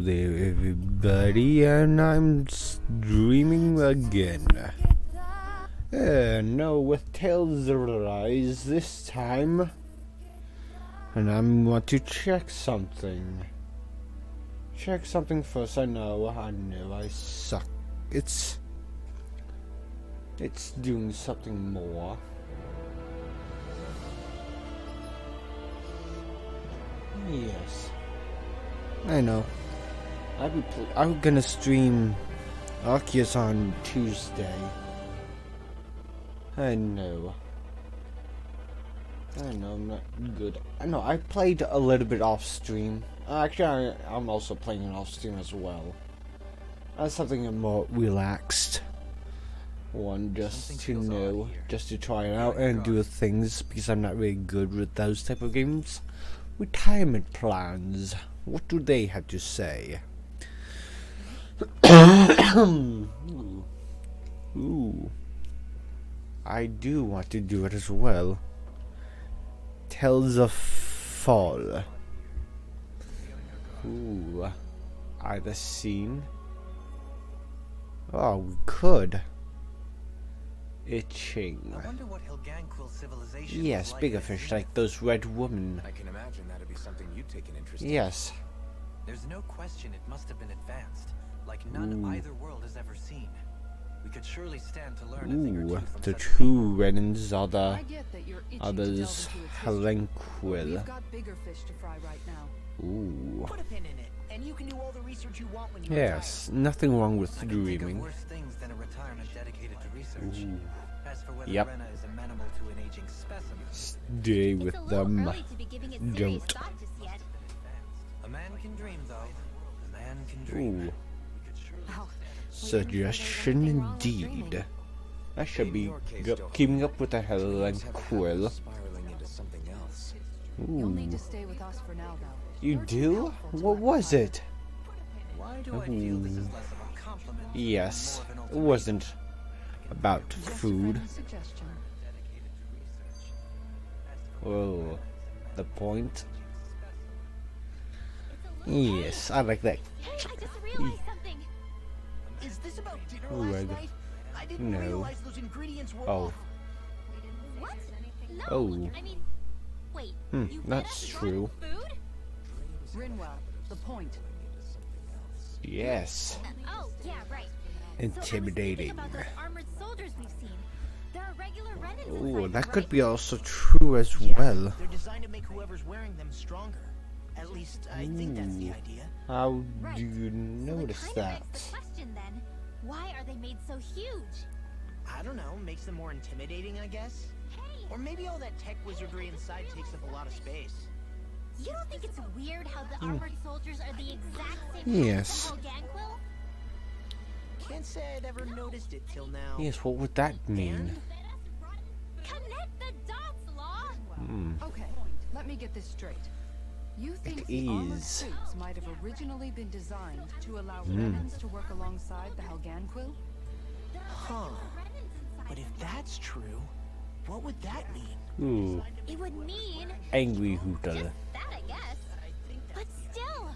There everybody, and I'm streaming again. No, with Tales of Arise this time. And I want to check something. Check something first. I know I suck. It's doing something more. Yes, I know. I'm gonna stream Arceus on Tuesday. I know I'm not good. I know I played a little bit off stream. Actually, I'm also playing it off stream as well. That's something a more relaxed one, just to know, just to try it out and do things, because I'm not really good with those type of games. Retirement plans. What do they have to say? Ooh. I do want to do it as well. Tales of Fall. Ooh. Either scene. Oh, we could. Itching. I wonder what Helganquil civilization Yes, like bigger fish like those red women. I can imagine that'd be something you'd take an interest in. Yes. There's no question it must have been advanced, like none either world has ever seen. We could surely stand to learn a thing or two from The such two Renans are the others We've Helganquil. got bigger fish to fry right now. Ooh. Put a pin in it, and you can do all the research you want when you Yes, nothing wrong with I can think of dreaming. worse things than a retirement dedicated to research. Ooh. As for whether Yep. Rena is amenable to an aging specimen, Stay with It's a little them. early to be giving it serious Don't. thought just yet. a man can dream though. A man can dream. Ooh. We could surely Oh, Suggestion indeed. I should be keeping up with the Helganquil. spiraling into something else. you'll need Ooh. to stay with us for now, though. You You're too do? helpful to What my was client. it? Why do I feel this is less of a compliment? and Yes, more of an it ultimatum? wasn't about Just a food. friendly suggestion. Dedicated to research. Oh, the point. Yes, I like that. Hey, I just realized something. Is this about dinner Ooh, last I- night? I didn't no. realize those ingredients were Oh. off. What? No. Oh. I mean, wait. You fed That's us true. rotten food? Rinwell, the point. Yes. Oh, yeah, right. Intimidating. So I was thinking about those armored soldiers we've seen. There are regular Renans Oh, inside that them, could right? be also true as Yeah, well. they're designed to make whoever's wearing them stronger. At least, I think that's the idea. How Right. do you So notice it kind that? of begs the question then. Why are they made so huge? I don't know, makes them more intimidating, I guess? Hey, Or maybe all that tech wizardry inside takes up a lot of space. you don't think it's weird how the armored soldiers are the exact same Yes. height as the Helganquil? Can't say I'd ever noticed it till now. Yes, what would that mean? Connect the dots, Law! Okay, let me get this straight. You think It the armored is. suits might have originally been designed to allow Renans to work alongside the Helganquil? Huh. But if that's true, what would that mean? Ooh, It would mean angry Hooter. just that, I guess. But still,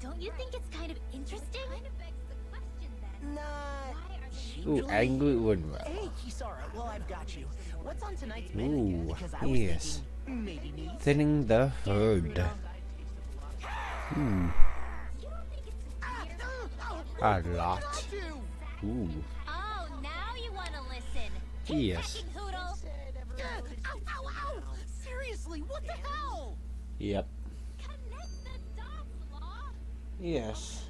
don't you think it's kind of interesting? Kind of begs the question then. Nah. Why are they Ooh, usually- angry Winwell. Hey, Kisara, well, I've got you. What's on tonight's menu? Ooh, Because I was yes. thinking, maybe me. Thinning the herd. You don't think it's weird? A lot. Ooh, Oh, now you want to listen. Keep Yes. checking, Hoodle. Ow, ow, ow! Seriously, what the hell? yep. Connect the dots, Law. Yes.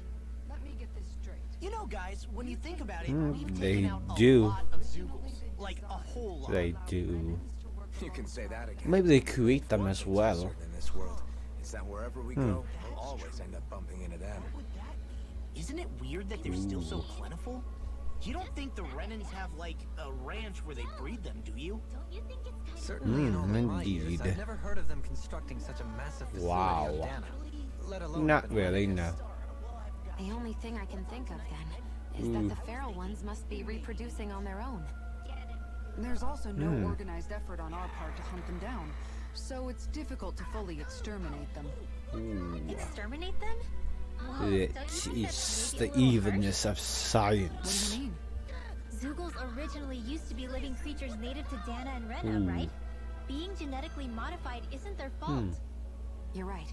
Let me get this straight. You know, guys, when you think about it, we've they taken out a do. lot of Zoogles. Like, a whole lot. They do. You can say that again. Maybe they create them as One thing's for well. certain in this world, it's that wherever we go, we'll always end up bumping into them. What would that mean? Isn't it weird that they're still so plentiful? You don't think the Renans have, like, a ranch where they breed them, do you? Don't you think it's kind of Certainly in all of my years, indeed. I've never heard of them constructing such a massive facility Wow. on Dana, let alone Not up in really, Radius. no. The only thing I can think of then is that the feral ones must be reproducing on their own. There's also no organized effort on our part to hunt them down, so it's difficult to fully exterminate them. Ooh. exterminate them? It is the evenness of science. What do you mean? Zoogles originally used to be living creatures native to Dana and Rena, right? Being genetically modified isn't their fault. You're right.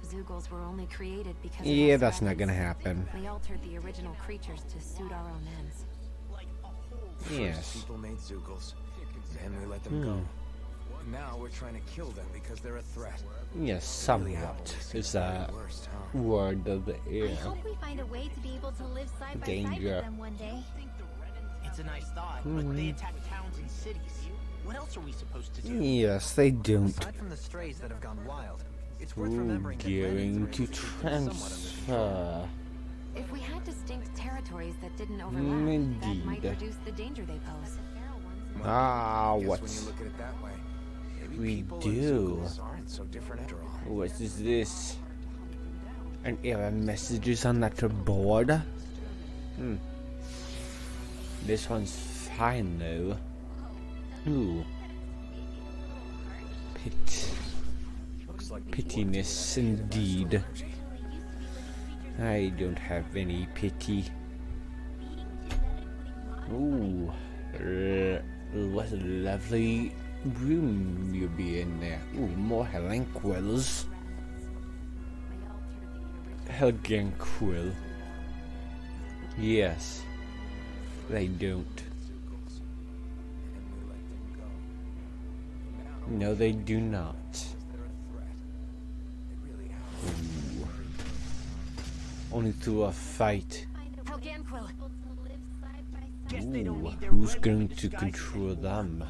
Zoogles were only created because Yeah, of us that's not gonna ravens. happen. We altered the original creatures to suit our own ends. Yes. People made Zoogles, and we let them go. Now we're trying to kill them because they're a threat. Yes, somewhat is a Worst, huh? word of the I air. hope we find a way to be able to live side by side Danger. with them one day. It's a nice thought, but they attack towns and cities. What else are we supposed to do? Yes, they don't. Aside from the strays that have gone wild, it's worth Ooh, remembering that going Renans to were able keep them somewhat under control. transfer. If we had distinct territories that didn't overlap, that might Indeed. reduce the danger they pose. Ah, Guess when what's you look at it that way, maybe we people and do? Zoogles aren't so different after all. what is this? An error messages on that board? This one's fine though. Ooh. Looks like Pittiness indeed. I don't have any pity. Ooh. What a lovely room you'll be in there. Ooh, more Helanquils. Helganquil. Yes. They don't. No, they do not. Ooh. Only through a fight. Helganquil! Guess they don't Ooh, need their who's red going to disguise control anymore. them?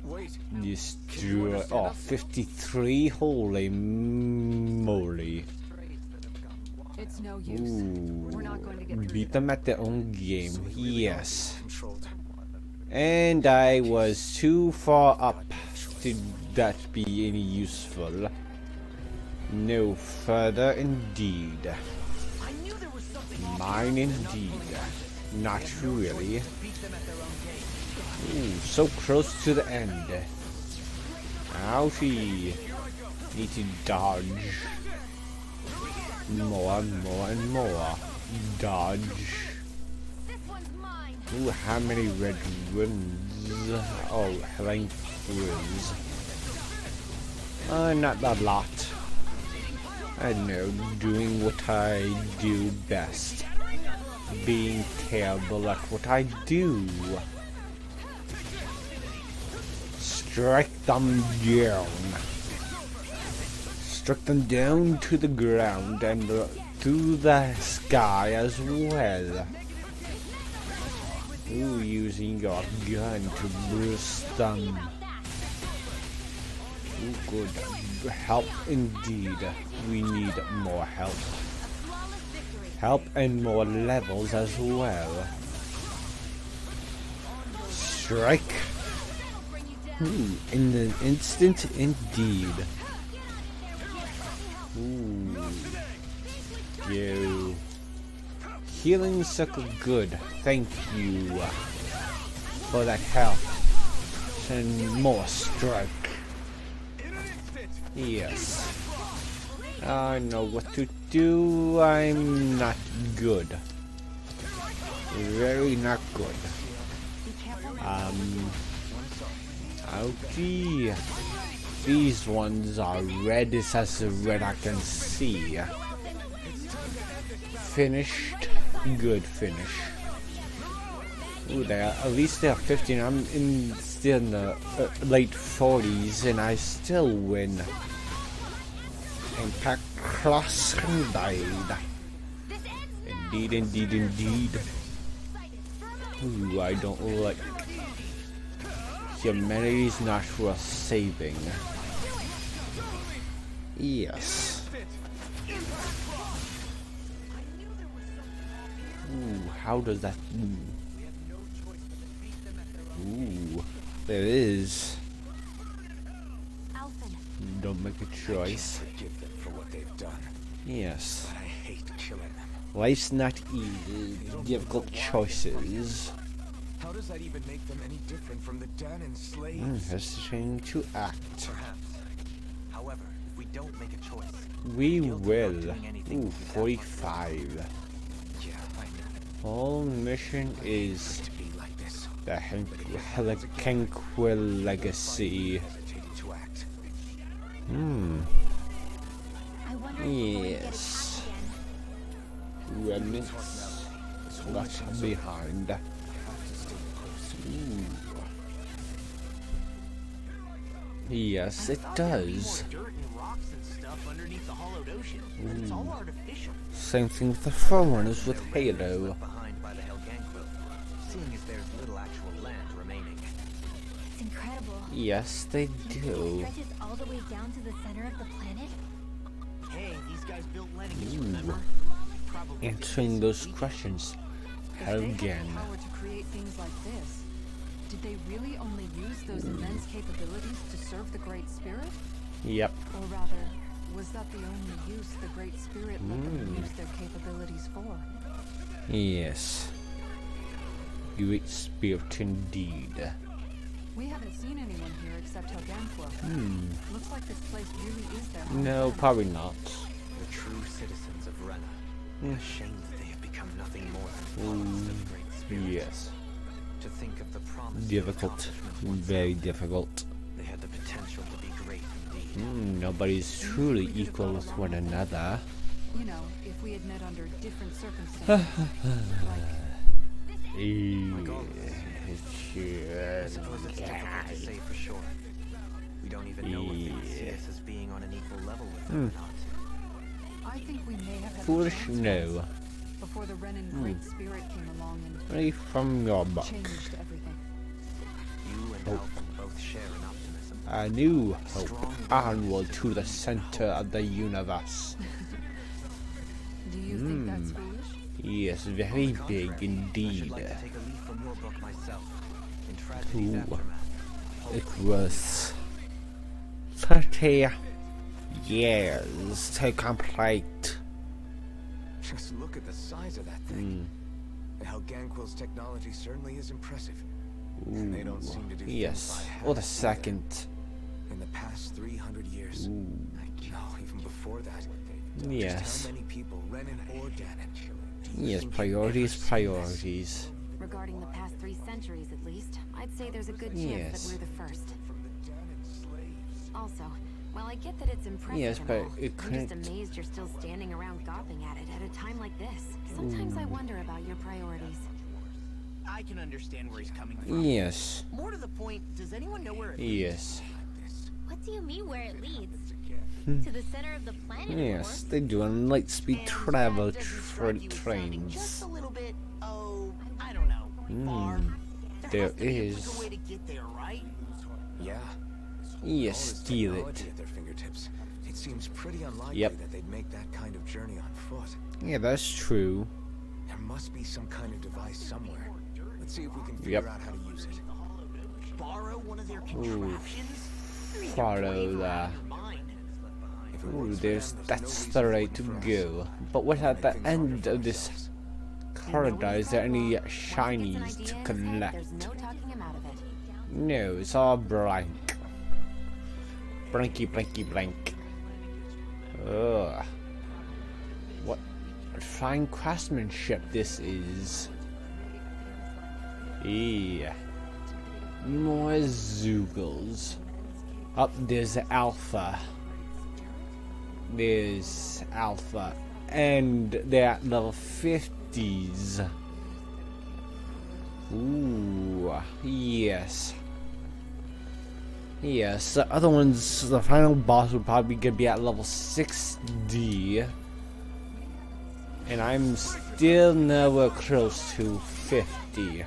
Wait, Destroy. Oh, 53? Holy moly. It's no use. Ooh. We're not going to get through Beat them at their own game. Yes. controlled. And I was too far up to that be any useful. No further indeed. I knew there was something Mine indeed. Not really. Ooh, so close to the end. Ouchie. Need to dodge. More and more and more. Dodge. This one's mine. Ooh, how many red runes? Oh, Helanquils. Not a lot. I know, doing what I do best. Being terrible at what I do. Strike them down. Struck them down to the ground and through the sky as well. Ooh, using your gun to burst them. Ooh, good. Help indeed. We need more help. Help and more levels as well. Strike. Ooh, in an instant indeed. Ooh. Go. Healing circle good. Thank you for that help. And more strike. Yes. I know what to do. I'm not good. Very not good. Ouchie. These ones are red as red I can see. Finished. Good finish. Ooh, at least they're 15. I'm still in the late 40s and I still win. Impact Cross died. Indeed, indeed, indeed. Ooh, I don't like. Humanity's not worth saving. Yes. Ooh, how does that... Ooh, there is. Alphen, Don't make a choice. Forgive them for what they've done. Yes. I hate killing them. Life's not easy. Difficult choices. How does that even make them any different from the Danan slaves? Hesitating to act. Perhaps. However, if we don't make a choice. We Guilty will. of doing anything Ooh, with that 45. Yeah, I know. Whole mission is To be like this. the Kenquil Legacy. Hesitated to act. I wonder if we're going to get Yes. attacked again. Remnants left behind. Ooh. Yes, it does. More dirt and rocks and stuff underneath the hollowed ocean, but it's all artificial. Same thing with the Forerunners with Halo. Left behind by the Helganquil, seeing as there's little actual land remaining. It's incredible. Yes, they Do you think do. it stretches all the way down to the center of the planet? Hey, these guys built Lennius, remember? Probably Answering those questions If they had again. the power to create things like this, did they really only use those immense capabilities to serve the Great Spirit? Yep. Or rather, was that the only use the Great Spirit let them use their capabilities for? Yes. Great Spirit indeed. We haven't seen anyone here except Helganquil. Looks like this place really is their No, home. probably not. The true citizens of Rena. A shame that they have become nothing more than followers of the Great Spirit. Yes. To think of the promise of Difficult. accomplishment once Very difficult. they had the potential to be great indeed. Nobody's truly equal with one another. You know, if we had met under different circumstances. like, I suppose it's difficult to say for sure. We don't even know if they see us as being on an equal level with them or not. I think we may have had a Foolish chance no. before the Renan Great Spirit came along and Ready from your book. changed everything. You and Alvin both share an optimism. A new hope. Onward to the center of the universe. Do you think that's foolish? Yes, very big I indeed. should like to take a leaf from your book myself. In Tragedy's Ooh. Aftermath. It was 30 years to complete. Just look at the size of that thing. And how Ganquil's technology certainly is impressive. And they don't seem to do things Yes, by half, or the do they? second. In the past 300 years. No, even before that. Yes. Just how many people, Renan or Danon? do you Yes, think priorities, ever seen priorities. Regarding the past 3 centuries at least, I'd say there's a good chance Yes. that we're the first. Also, while I get that it's impressive Yes, and but all, it I'm just couldn't- amazed you're still standing around gawping at it at a time like this. Sometimes I wonder about your priorities. I can understand where he's coming from. Yes, More to the point, does anyone know where it yes, What do you mean where it leads? To the center of the planet, of yes. course. They're doing lightspeed And travel that doesn't strike you as sounding just trains. a little bit, oh, I don't know, far. There has to be a is. quicker way to get there, right? Yeah. Yes, All this steal technology it. at their fingertips. It seems pretty unlikely Yep. that they'd make that kind of journey on foot. Yeah, that's true. There must be some kind of device somewhere. Let's see if we can figure Yep. out how to use it. Borrow one of their contraptions? I mean, Follow you're braver that. on your mind. If it Ooh, works for there's them, that's no the reason way it to wouldn't for us. go. But what at Make the things harder end for of this ourselves. corridor? Is there any Once he gets an shinies idea to in his head, collect? there's no talking him out of it. No, it's all blank. Blanky, blanky, blank. Ugh. What fine craftsmanship this is. Yeah. More Zoogles. Up there's Alpha. There's Alpha. And they're at level 50s. Ooh, yes. Yes, the other ones, the final boss will probably gonna be at level 60. And I'm still nowhere close to 50.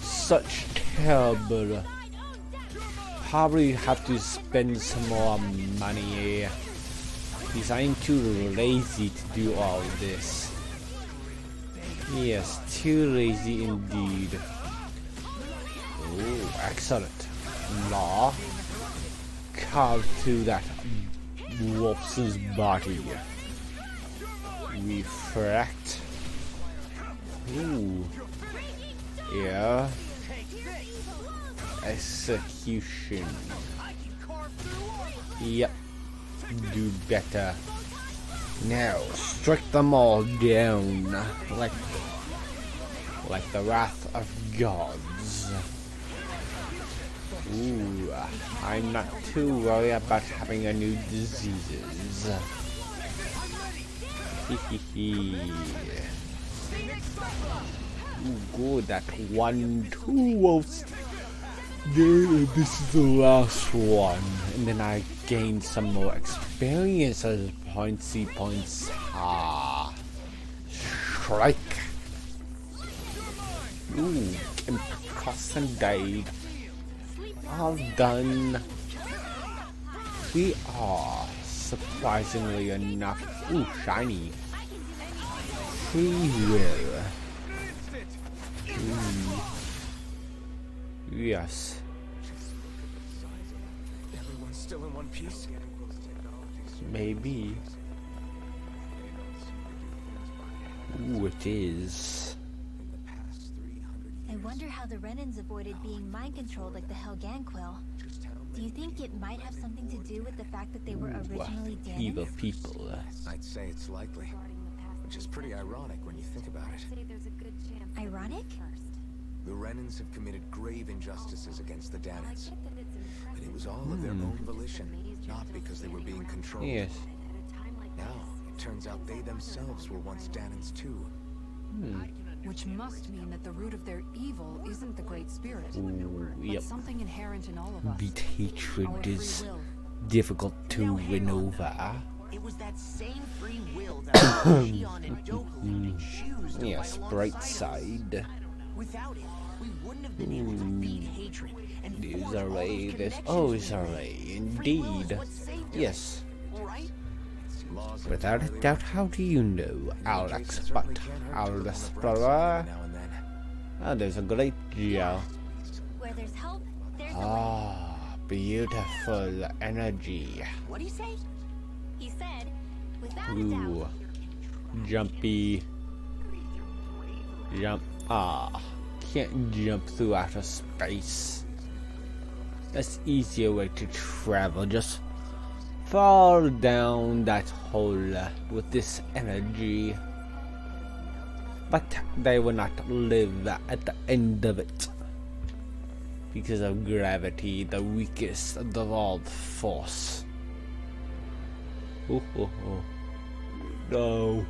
Such terrible. Probably have to spend some more money. Because I'm too lazy to do all this. Yes, too lazy indeed. Oh, excellent. Law. Carved to that wolf's body. Refract. Ooh. Yeah. Execution. Yep. Do better. Now, strike them all down. Like the wrath of gods. Ooh, I'm not too worried about having a new diseases. Hehehe. Ooh, good, that 1-2 wolves. This is the last one. And then I gained some more experience as points. Ah. Strike. Ooh, impressive died. All done. We are surprisingly enough. Ooh, shiny. Free will. Yes. Everyone's still in one piece. Maybe. Ooh, it is. I wonder how the Renans avoided being mind-controlled like the Helganquil. Do you think it might have something to do with the fact that they were originally Evil Danans? people. I'd say it's likely, which is pretty ironic when you think about it. Ironic? The Renans have committed grave injustices against the Danans, but it was all of their own volition, not because they were being controlled. Yes. Now, it turns out they themselves were once Danans too. Which must mean that the root of their evil isn't the Great Spirit, Ooh, but yep. something inherent in all of us. Beat Our hatred free is will. difficult to Now, hang win on. over. It was that same free will that Xion and Dokalin choose to Yes, fight bright alongside us. side. Without it, we wouldn't have been able to beat hatred and There's forge a all those ray, there's connections always we a made. ray, Free will is indeed. what saved us, Yes. right? Laws Without a entirely doubt, right. how do you know, In any Alex? case, it But certainly can't hurt to our look on the bright explorer. side now and then. Ah, there's a great gel. Where there's hope, there's a way. Ah, beautiful energy. What do you say? He said, without a Ooh, doubt. jumpy. Jump. Ah, can't jump through outer space. That's easier way to travel. Just fall down that hole with this energy. But they will not live at the end of it. Because of gravity, the weakest of all force. Oh, oh, oh. No.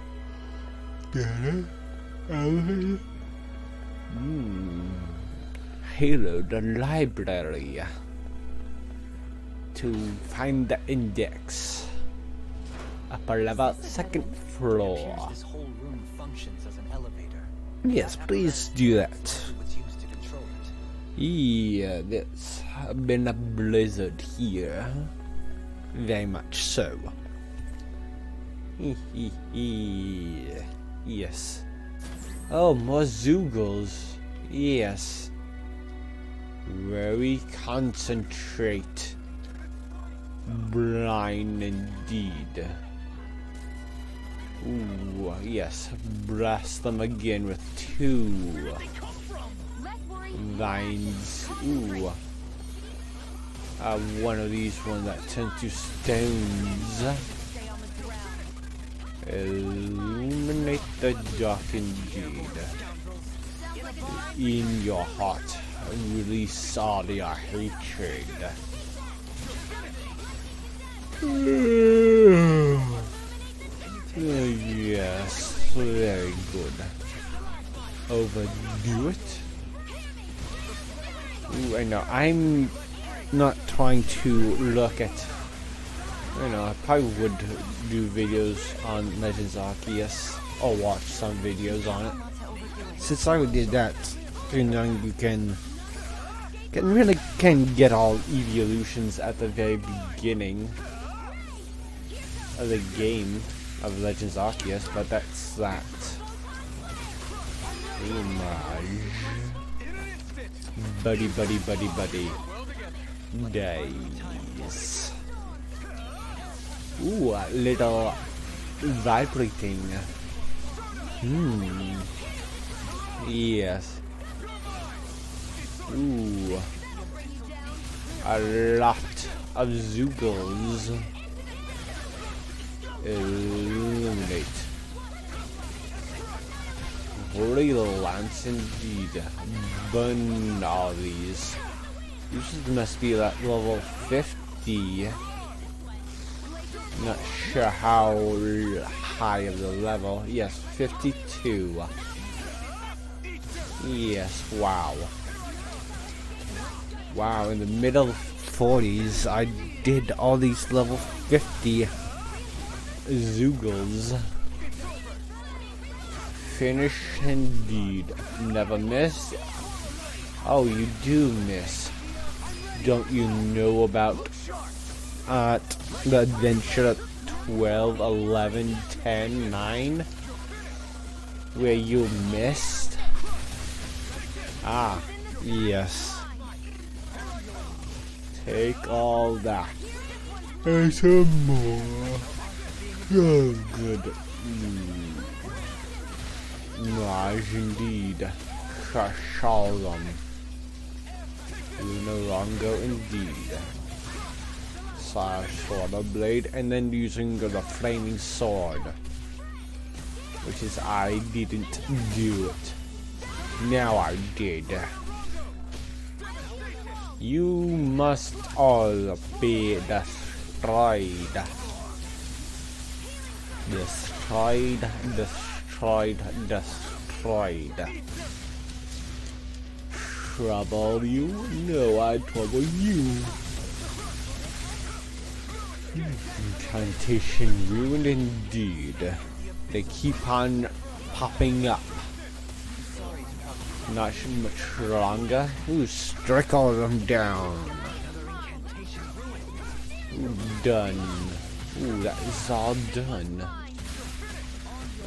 Halo, the library. To find the index. Upper level, second floor. This whole room functions as an elevator. Yes, please do that. What's used to control it. Yeah, there's been a blizzard here. Very much so. Yes. Oh, more Zoogles. Yes. Very concentrate. Blind indeed. Ooh, yes. Blast them again with 2 vines. Ooh. One of these ones that turn to stones. Illuminate the dark indeed. In your heart, release all your hatred. Yes, very good. Overdo it. Ooh, I know. I'm not trying to look at. I know. I probably would do videos on Legends Arceus or watch some videos on it. Since I did that, you know, you can really get all evolutions at the very beginning of the game of Legends Arceus, but that's that. Homage. Buddy. Dies. Ooh, a little vibrating. Yes. Ooh. A lot of Zoogles. Eliminate. Relance indeed. Burn all these. These must be at level 50. Not sure how high of the level. Yes, 52. Yes, wow. Wow, in the middle 40s, I did all these level 50 Zoogles. Finish indeed. Never miss. Oh, you do miss. Don't you know about the adventure at 12, 11, 10, 9? Where you missed? Ah, yes. Take all that. And some more. Oh, good. Nice indeed. Crush all of them. No longer indeed. Slash sword or blade, and then using the flaming sword. Which is, I didn't do it. Now I did. You must all be destroyed. Destroyed, destroyed, destroyed. Trouble you? No, I trouble you. Incantation ruined indeed. They keep on popping up. Not much longer. Ooh, strike all of them down. Ooh, done. Ooh, that is all done.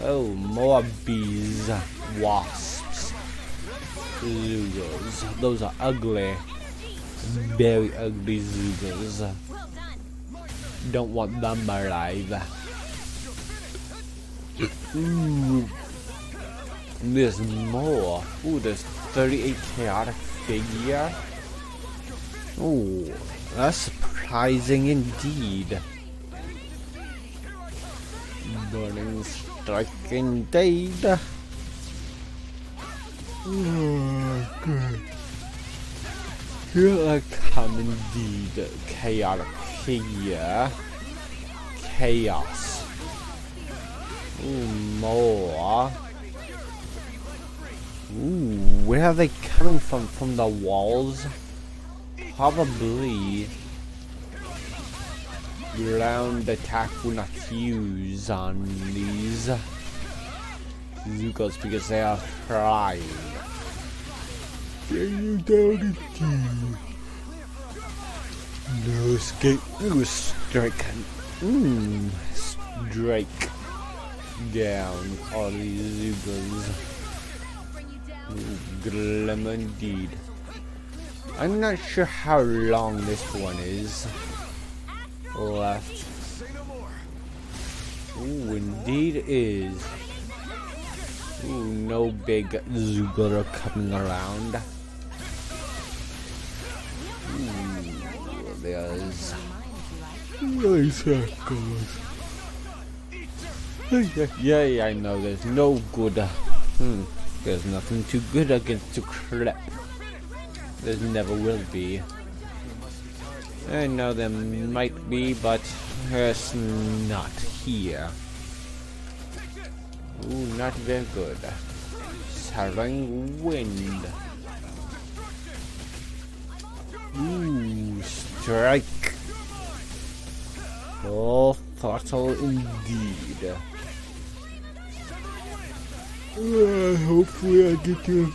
Oh, more bees, wasps, Zoogles. Those are ugly. Very ugly Zoogles. Don't want them alive. Ooh. There's more. Ooh, there's 38 chaotic figure. Ooh, that's surprising indeed. Burning strike indeed. Oh, good. Here I come indeed. Chaotic figure. Chaos. Ooh, more. Ooh, where are they coming from? From the walls? Probably. Ground attack will not use on these Zoogles because they are flying. Bring you down indeed. No escape. Ooh, strike. Strike down all these Zoogles. Glim indeed. I'm not sure how long this one is left. Ooh, indeed it is. Ooh, no big Zoogles are coming around. Ooh, there's circles. Yeah, I know there's no good. There's nothing too good against the crap. There never will be. I know there might be, but it's not here. Ooh, not very good. Southern wind. Ooh, strike. Full throttle indeed. Hopefully I get to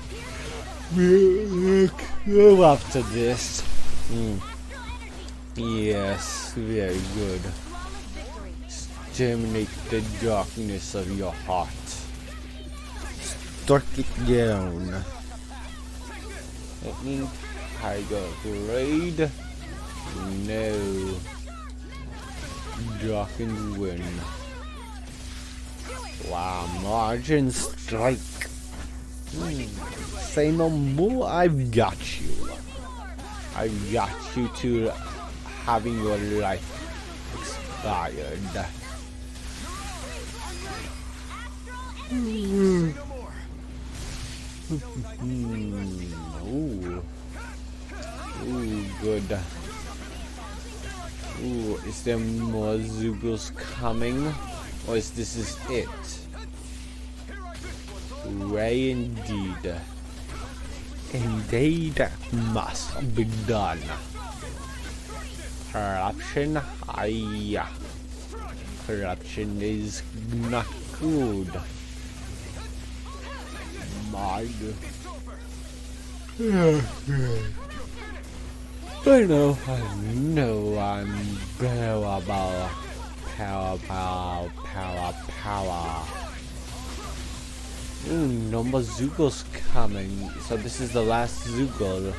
go after this. Yes, very good. Exterminate the darkness of your heart. Strike it down. That means Tiger Grade. No. Darkened Wind. Wow, Margin Strike. Say no more, I've got you. I've got you to having your life expired. Ooh. Ooh, good. Ooh, is there more Zoogles coming? Or is this it? Way indeed. Indeed must be done. Corruption? Aye. Corruption is not good. Mind. I know I'm bearable. Power. Ooh, no more Zoogles coming. So this is the last Zoogle.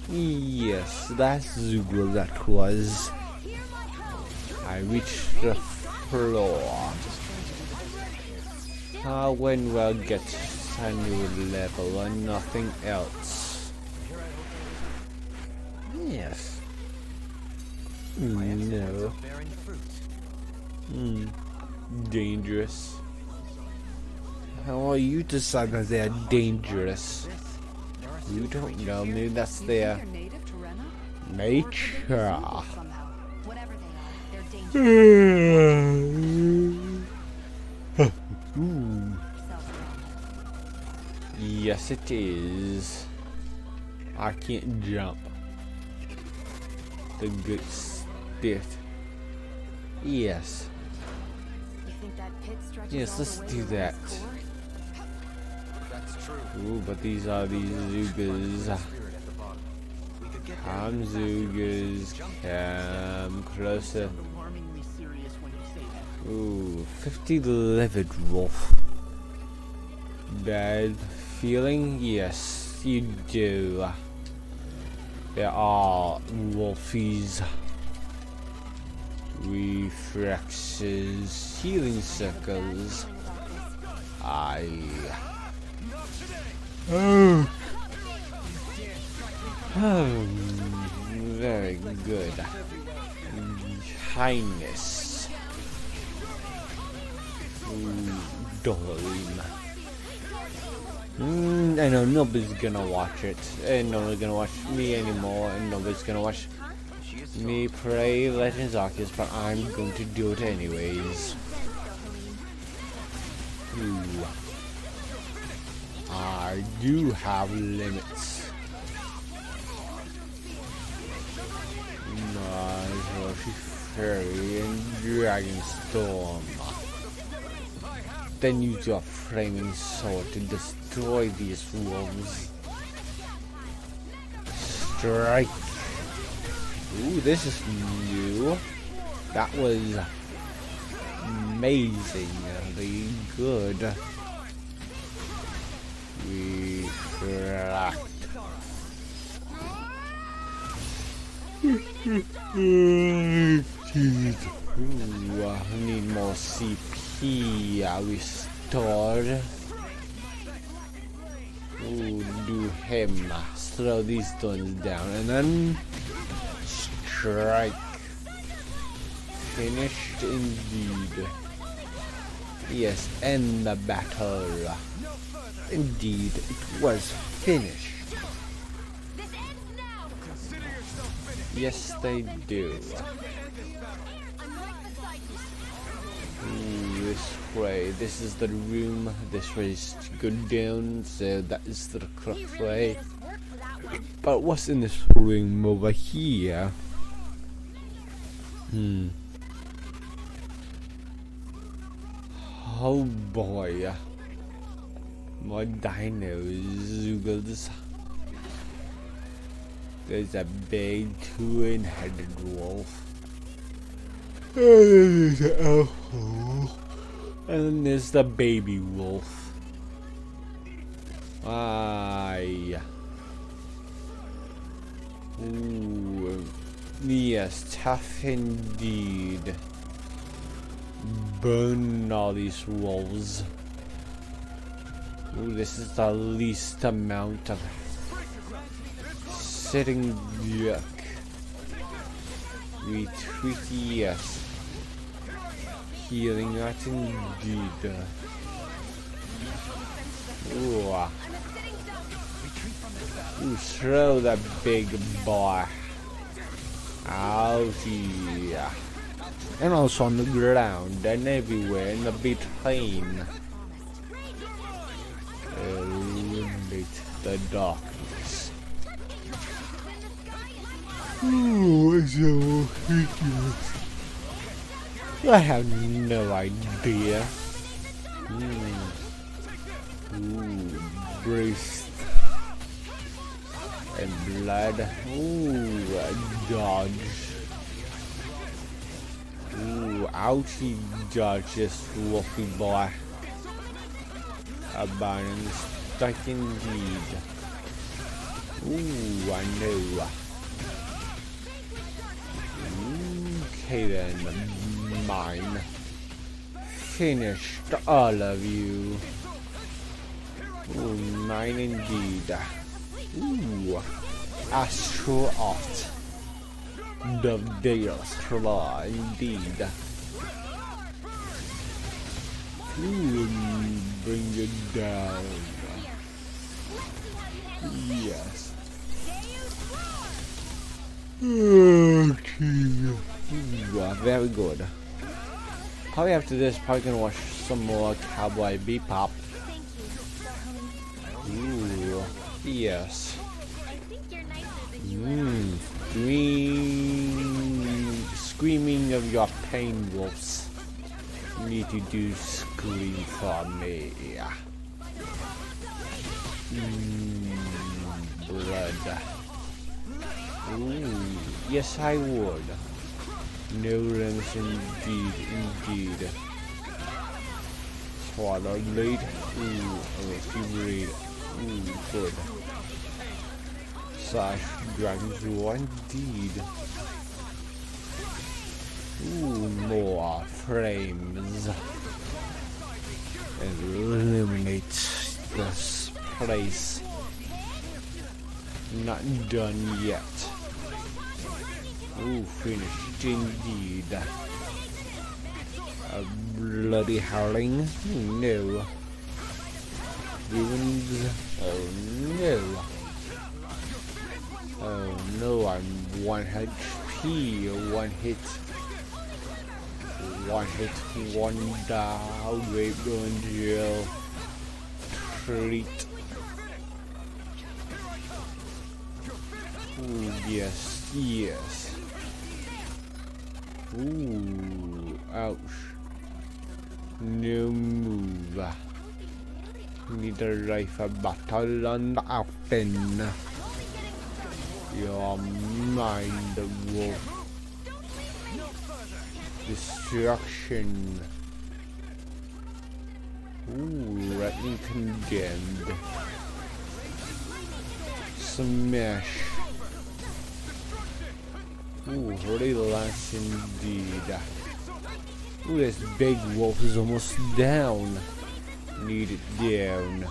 Yes, last Zoogle that was. I reached the floor. When we'll get a new level and nothing else. Yes. No. Dangerous. How are you decide that they're dangerous? You don't know. Maybe that's their nature. Whatever they are, they're dangerous. Yes, it is. I can't jump. The good stiff. Yes. You think that pit stretches Yes, all let's the way do to that. Red's core? That's true. Ooh, but these are these Zoogles. Spirit at the bottom. We could get there. Come, Zoogles. Come closer. Alarmingly serious when you say that. Ooh, 50 livid wolf. Bad feeling? Yes, you do. There are wolfies. Reflexes, healing circles. Very good. Kindness. Doreen. I know nobody's gonna watch it, and nobody's gonna watch me anymore, and nobody's gonna watch me play Legends Arceus, but I'm going to do it anyways. Ooh. I do have limits. Nice, Fairy and Dragon Storm. Then use your flaming sword to destroy these wolves. Strike. Ooh, this is new. That was amazingly good. Reflect. Ooh, I need more CP restored. Ooh, do him. Slow these stones down and then strike. Finished indeed. Yes, end the battle. Indeed, it was finished. Yes, they do. Ooh, this way. This is the room. This way is to go down, so that is the correct way. But what's in this room over here? Oh boy. More dinos, Zoogles. There's a big twin-headed wolf. And there's an elf wolf. And then there's the baby wolf. Aye. Ooh. Yes, tough indeed. Burn all these wolves. Ooh, this is the least amount of sitting yuck. Retreat, yes. Healing, that indeed. Ooh. Ooh, throw that big boy. Out here. And also on the ground and everywhere in the between. Eliminate the darkness. Ooh, it's so ridiculous. I have no idea. Ooh, breast and blood. Ooh, dodge. Ooh, ouchie, dodge this wolfy boy. Abandon stuck indeed. Ooh, I know. Okay then, mine. Finished all of you. Ooh, mine indeed. Ooh, Astro Art. The Deus Claw indeed. Ooh, bring it down. Yes. Okay. Ooh, very good. Probably after this, probably gonna watch some more Cowboy Bebop. Ooh, yes. Screaming of your pain, wolves. You need to do scream for me. Blood. Ooh, yes I would. No limits indeed. Swallow blade. Ooh, read. Ooh, good. Slash Dragon's Roar indeed. Ooh, more frames. And illuminate this place. Not done yet. Ooh, finished indeed. A bloody howling? No. Ruins? Oh no. Oh no, I'm 1 HP, 1 hit. 1 hit, 1 down, rape, going to jail. Treat. Ooh, yes, yes. Ooh, ouch. No move. Need to rife a battle on the open. Your mind, wolf. Destruction. Ooh, rightly condemned. Smash. Ooh, relax indeed. Ooh, this big wolf is almost down. Need it down.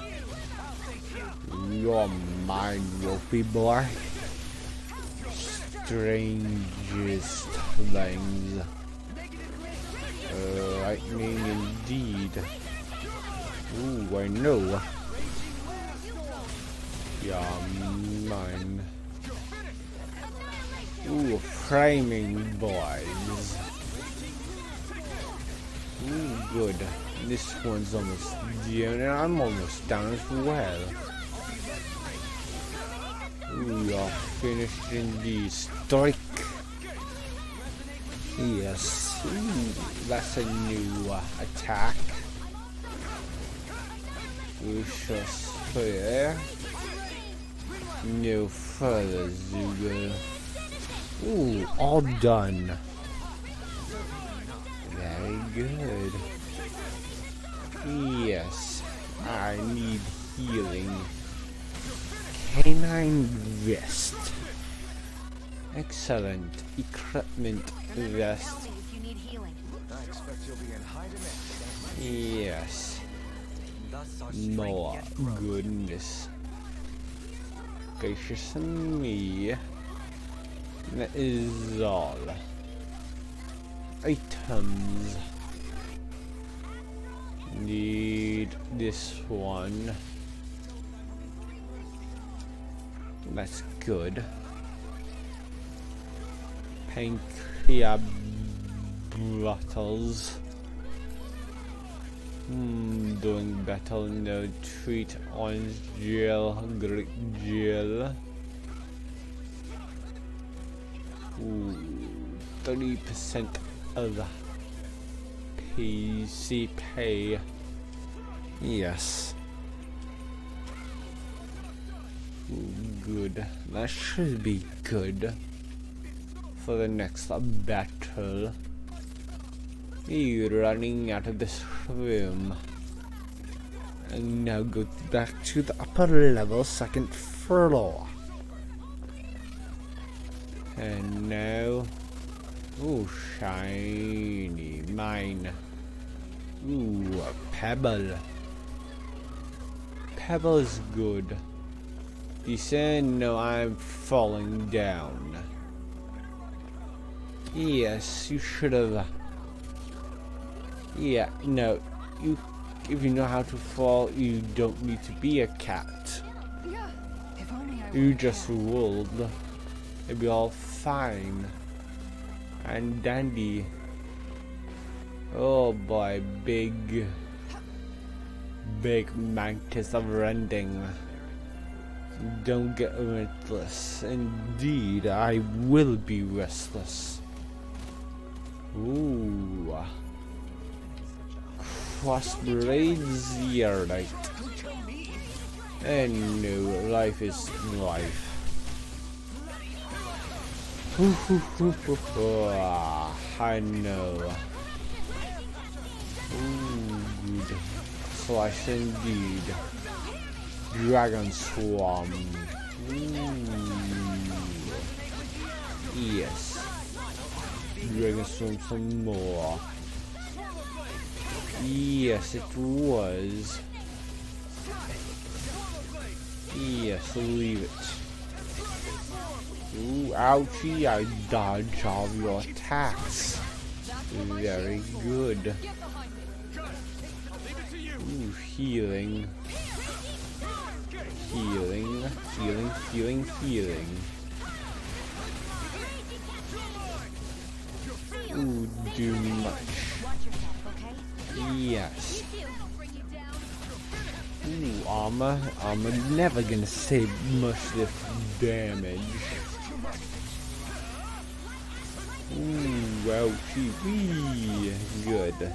Your mind, wolfy boy. Strangest things. Lightning indeed. Ooh, I know. Yeah, mine. Ooh, framing boys. Ooh, good. This one's almost down, and I'm almost down as well. Ooh, you're finished in the strike. Yes. Ooh, that's a new attack. We shall spare. No further, Zuga. Ooh, all done. Very good. Yes, I need healing. Canine vest. Excellent equipment vest. Yes. More goodness. Gracious me. That is all. items. Need this one. That's good. Pancreas bottles. Doing better. No treat. Orange gel. Greek gel. 30% of PC pay. Yes. Good. That should be good for the next battle. You're running out of this room. And now go back to the upper level, second floor. And now, ooh, shiny mine. Ooh, a pebble. Pebble is good. You said no, I'm falling down. Yes, you should have. Yeah, no, you. If you know how to fall, you don't need to be a cat. If only I You just rolled. It'll be all fine and dandy. Oh boy, big mantis of rending. Don't get restless. Indeed, I will be restless. Ooh. Crossblade Zeolite. And no, life is life. I know. Ooh, good. Slice indeed. Dragon Swarm. Yes. Dragon Swarm some more. Yes, it was. Yes, leave it. Ooh, ouchie, I dodge all your attacks. Very good. Ooh, healing. Healing. Ooh, do much. Yes. Ooh, armor. Armor never gonna save much this damage. Ooh, ouchie, wee. Good.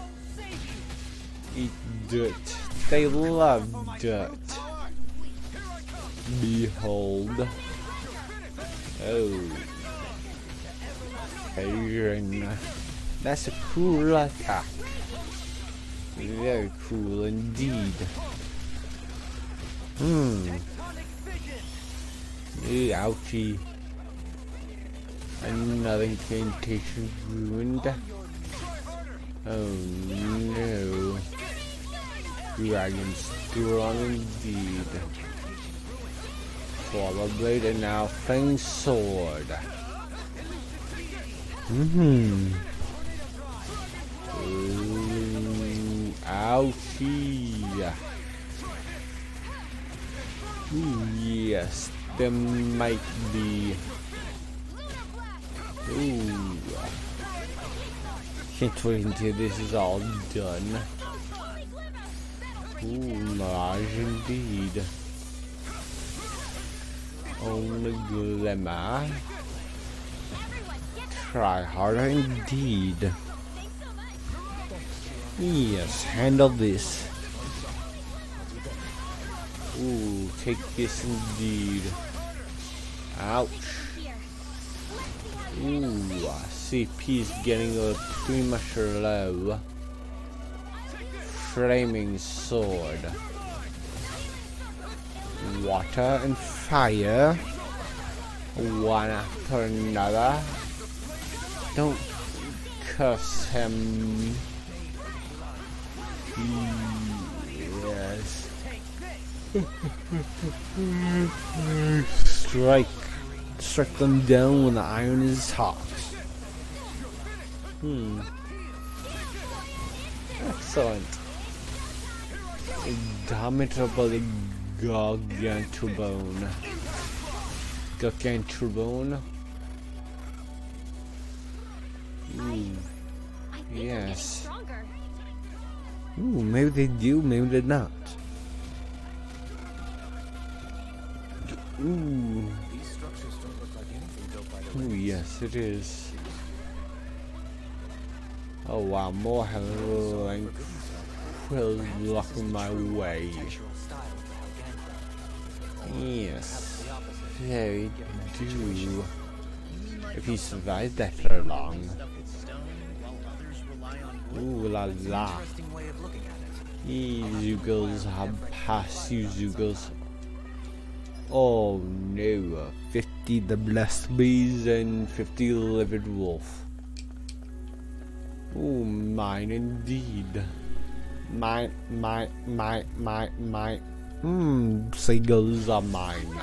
Eat dirt. They love dirt. Behold. Oh. Pain. That's a cool attack. Very cool indeed. Ouchie. Another incantation ruined. Oh no. Dragon strong indeed. Forward blade and now fang sword. Ooh, ouchie. Ooh, yes, there might be. Ooh. Can't wait until this is all done. Ooh, large indeed. Only glimmer. Try harder indeed. Yes, handle this. Ooh, take this indeed. Ouch. Ooh, CP is getting pretty much low. Flaming sword. Water and fire. One after another. Don't curse him. Yes. Strike them down when the iron is hot. Excellent. Indomitable Garganturbone. Garganturbone. Yes. Ooh, maybe they do, maybe they're not. Ooh. These structures don't look like anything built by the Ooh, yes, it is. Oh wow, more Hellgangquills blocking my way. Yes, they do. If he survives that for long. Ooh la la. Zoogles have passed you, Zoogles. Oh no, 50 the blessed bees and 50 livid wolf. Oh, mine indeed. Mine. Seagulls are mine.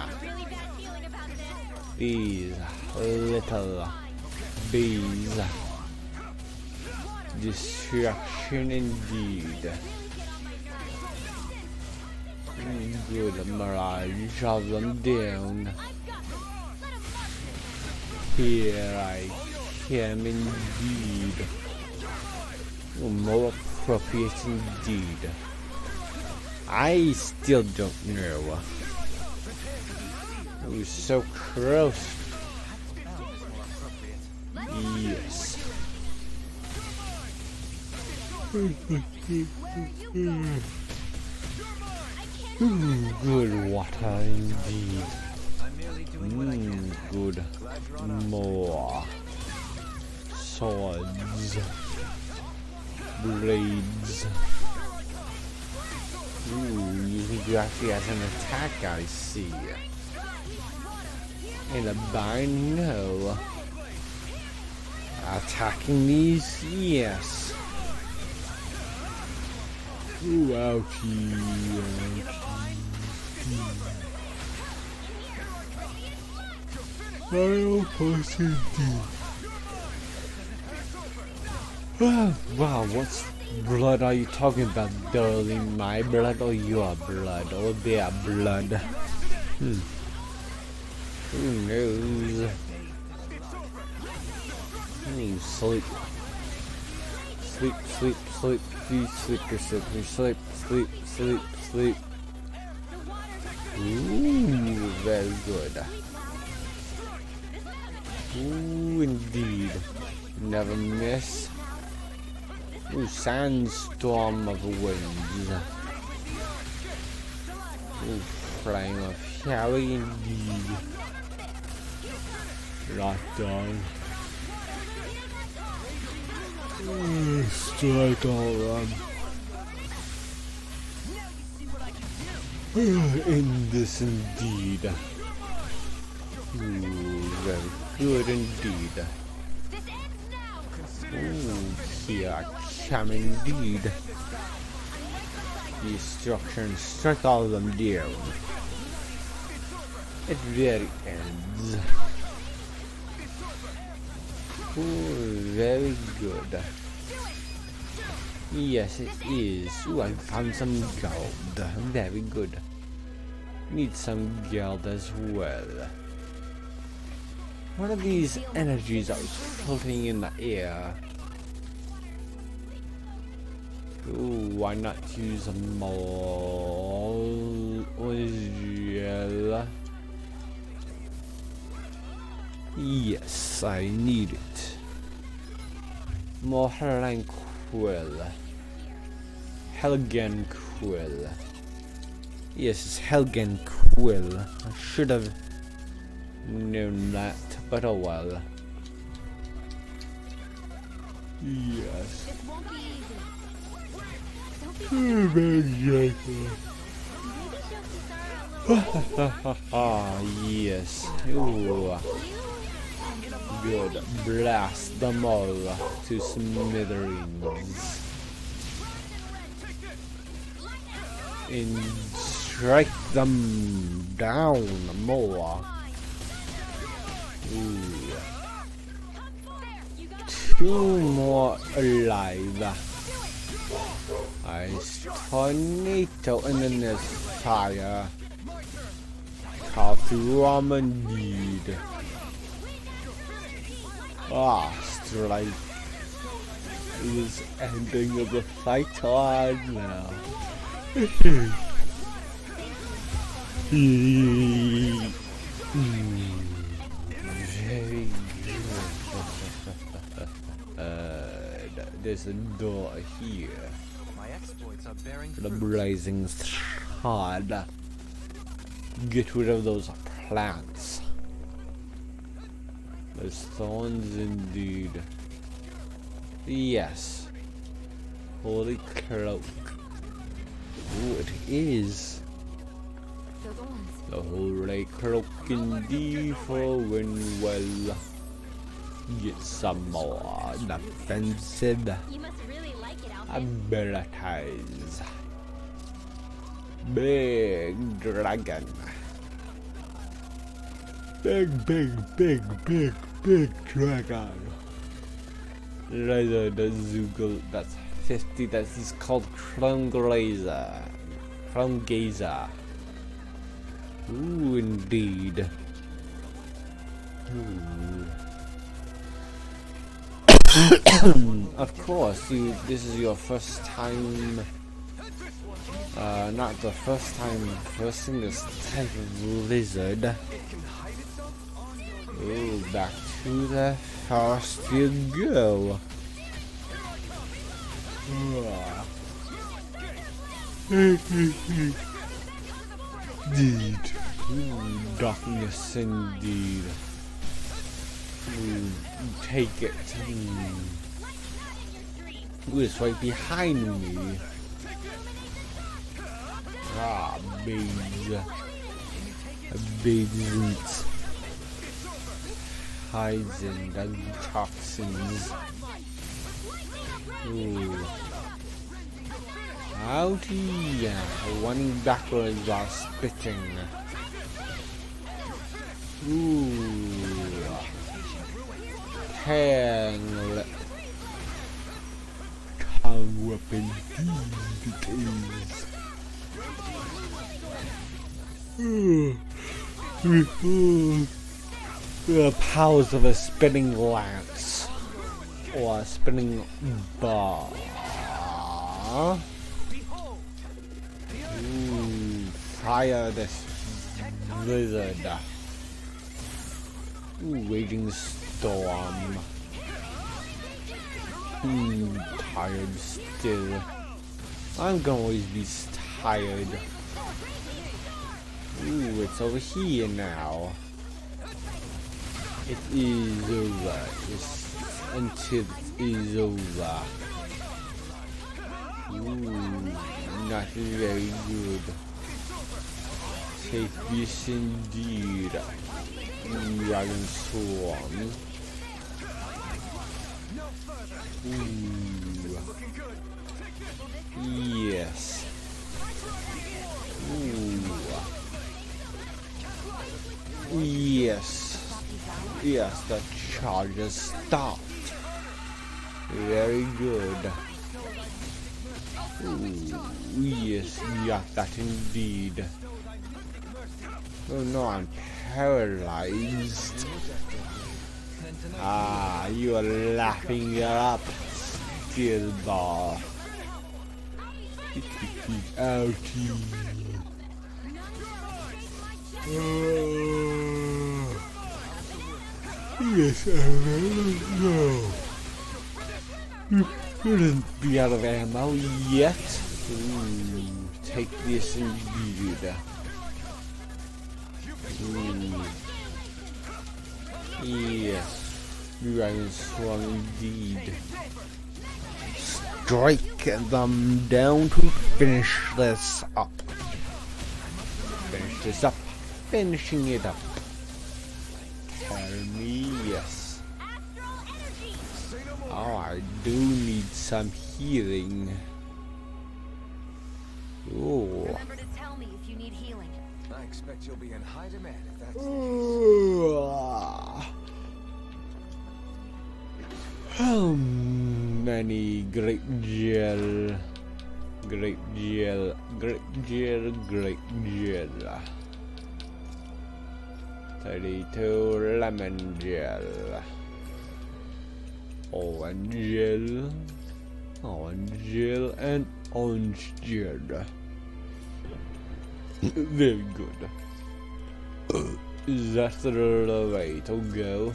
These little bees. Destruction indeed. Good mirage of them down. Here I am indeed. More appropriate indeed. I still don't know. It was so close. Yes. Good water indeed. Good. More swords. Blades. Ooh, you think you actually has an attack, I see. In a bind, no. Attacking these, yes. Ooh, ouchie, I'll post it. Wow, what blood are you talking about, darling? My blood or your blood? Or their blood? Who knows? Sleep. Sleep, sleep, sleep. You sleep, you sleep, you sleep, sleep, sleep, sleep. Ooh, very good. Ooh, indeed. Never miss. Ooh, sandstorm of winds. Ooh, flame of fury indeed. Lockdown. Strike all run. In this indeed. Ooh, very good indeed. Ooh, here I come indeed. Destruction, strike all of them down. It very ends. Ooh, very good. Yes, it is. Ooh, I found some gold. Very good. Need some gold as well. What are these energies that was floating in the air? Ooh, why not use more oil? Yes, I need it. More Hellgangquill. Hellgangquill. Yes, it's Hellgangquill. I should have known that, but oh well. Yes. Yes. Ooh. Good. Blast them all to smithereens. And strike them down more. Ooh. 2 more alive. Nice tornado, and then there's fire. Ram indeed. Strike. It is ending of the fight on now. Very good. There's a door here. My exploits are bearing The fruit. blazing shard. Get rid of those plants. There's thorns indeed. Yes. Holy cloak. Ooh, it is. They're the ones. The holy cloak indeed for when well. Get some more defensive You must really like it, Alpha. abilities. Big dragon. Big dragon. Laser, the Zoogle, that's 50, that is called Crown Gazer. Crown Gazer. Ooh, indeed. Ooh. Of course, this is your first time. Not the first time versing this type of lizard. Ooh, back to the forest you go. Indeed. Ooh, darkness indeed. Ooh, take it. Ooh, it's right behind me. Bees. Bees. Hides in the toxins. Ooh. Outie. Running backwards while spitting. Ooh. Hang. Tongue weapon. It is. The powers of a spinning lance or a spinning bar. Ooh, fire this blizzard. Ooh, raging storm. Tired still. I'm gonna always be tired. Ooh, it's over here now. It is over. It's until it is over. Ooh, not very good. Take this indeed. Dragon Swarm. Ooh. Yes. Ooh. Yes. Yes, the charge has stopped. Very good. Ooh, yes, yeah, that indeed. Oh no, I'm paralyzed. You are laughing it up, still bar. Ouchie. Yes, no. You shouldn't be out of ammo yet. Ooh, take this indeed. Yes, Dragon Swarm indeed. Strike them down to finish this up. Finish this up. Finishing it up. Tell me yes. Oh, I do need some healing. Oh. Remember to tell me if you need healing. I expect you'll be in high demand if that's the How many great gel? Great gel, great gel, great gel. 32 lemon gel. Orange gel, and orange gel. Very good. Is that the way to go?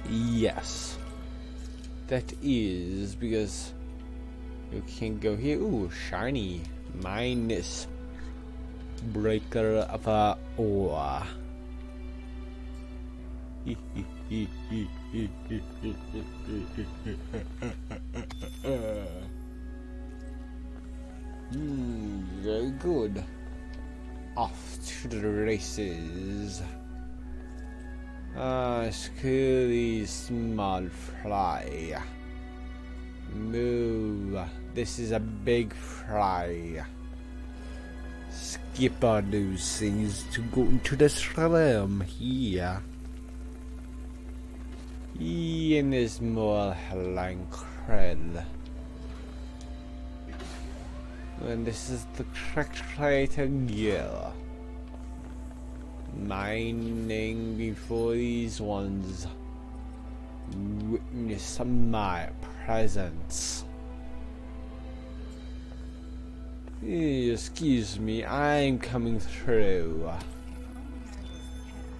Yes. That is because you can't go here. Ooh, shiny. Minus breaker of a ore. Very good. Off to the races. Screwy small fly. Move. This is a big fly. Skip on those things to go into the slum here. In this more like krell. And this is the correct way to go. Mining before these ones witness my presence. Excuse me, I'm coming through.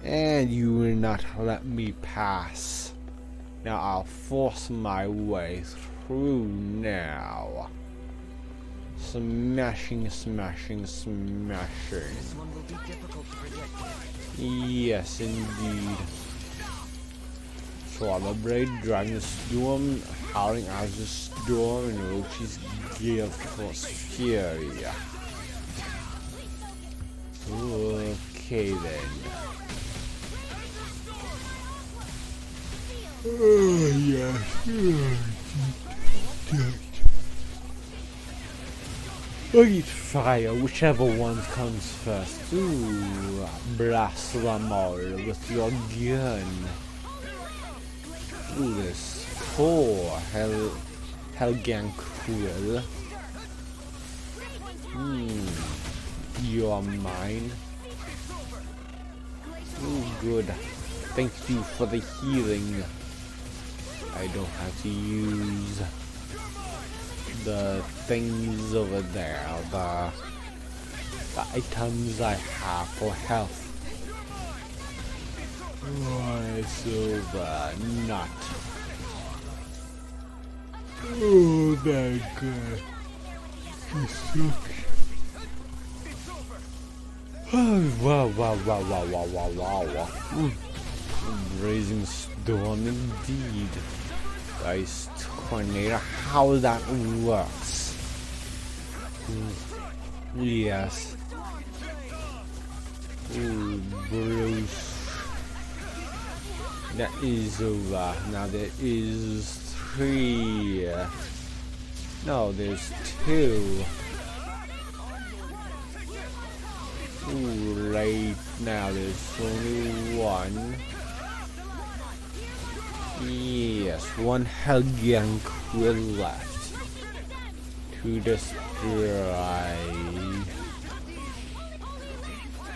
And you will not let me pass. Now I'll force my way through now. Smashing, smashing, smashing. This one will be difficult to predict. Yes, indeed. Celebrate Dragon Storm, howling as a storm, and Rochi's Galeforce Fury. Okay then. Eat fire, whichever one comes first. Ooh, blast them all with your gun. Ooh, there's 4 Helgen Quill. You're mine. Ooh, good. Thank you for the healing. I don't have to use the things over there, the items I have for health. Oh, silver nut. Oh, very good. Wow. Raising storm indeed. Ice tornado, how that works. Yes. Ooh, Bruce. That is over. Now there is 3. No, there's 2. Ooh, right now there's only 1. Yes, 1 Helgen Quill left to destroy.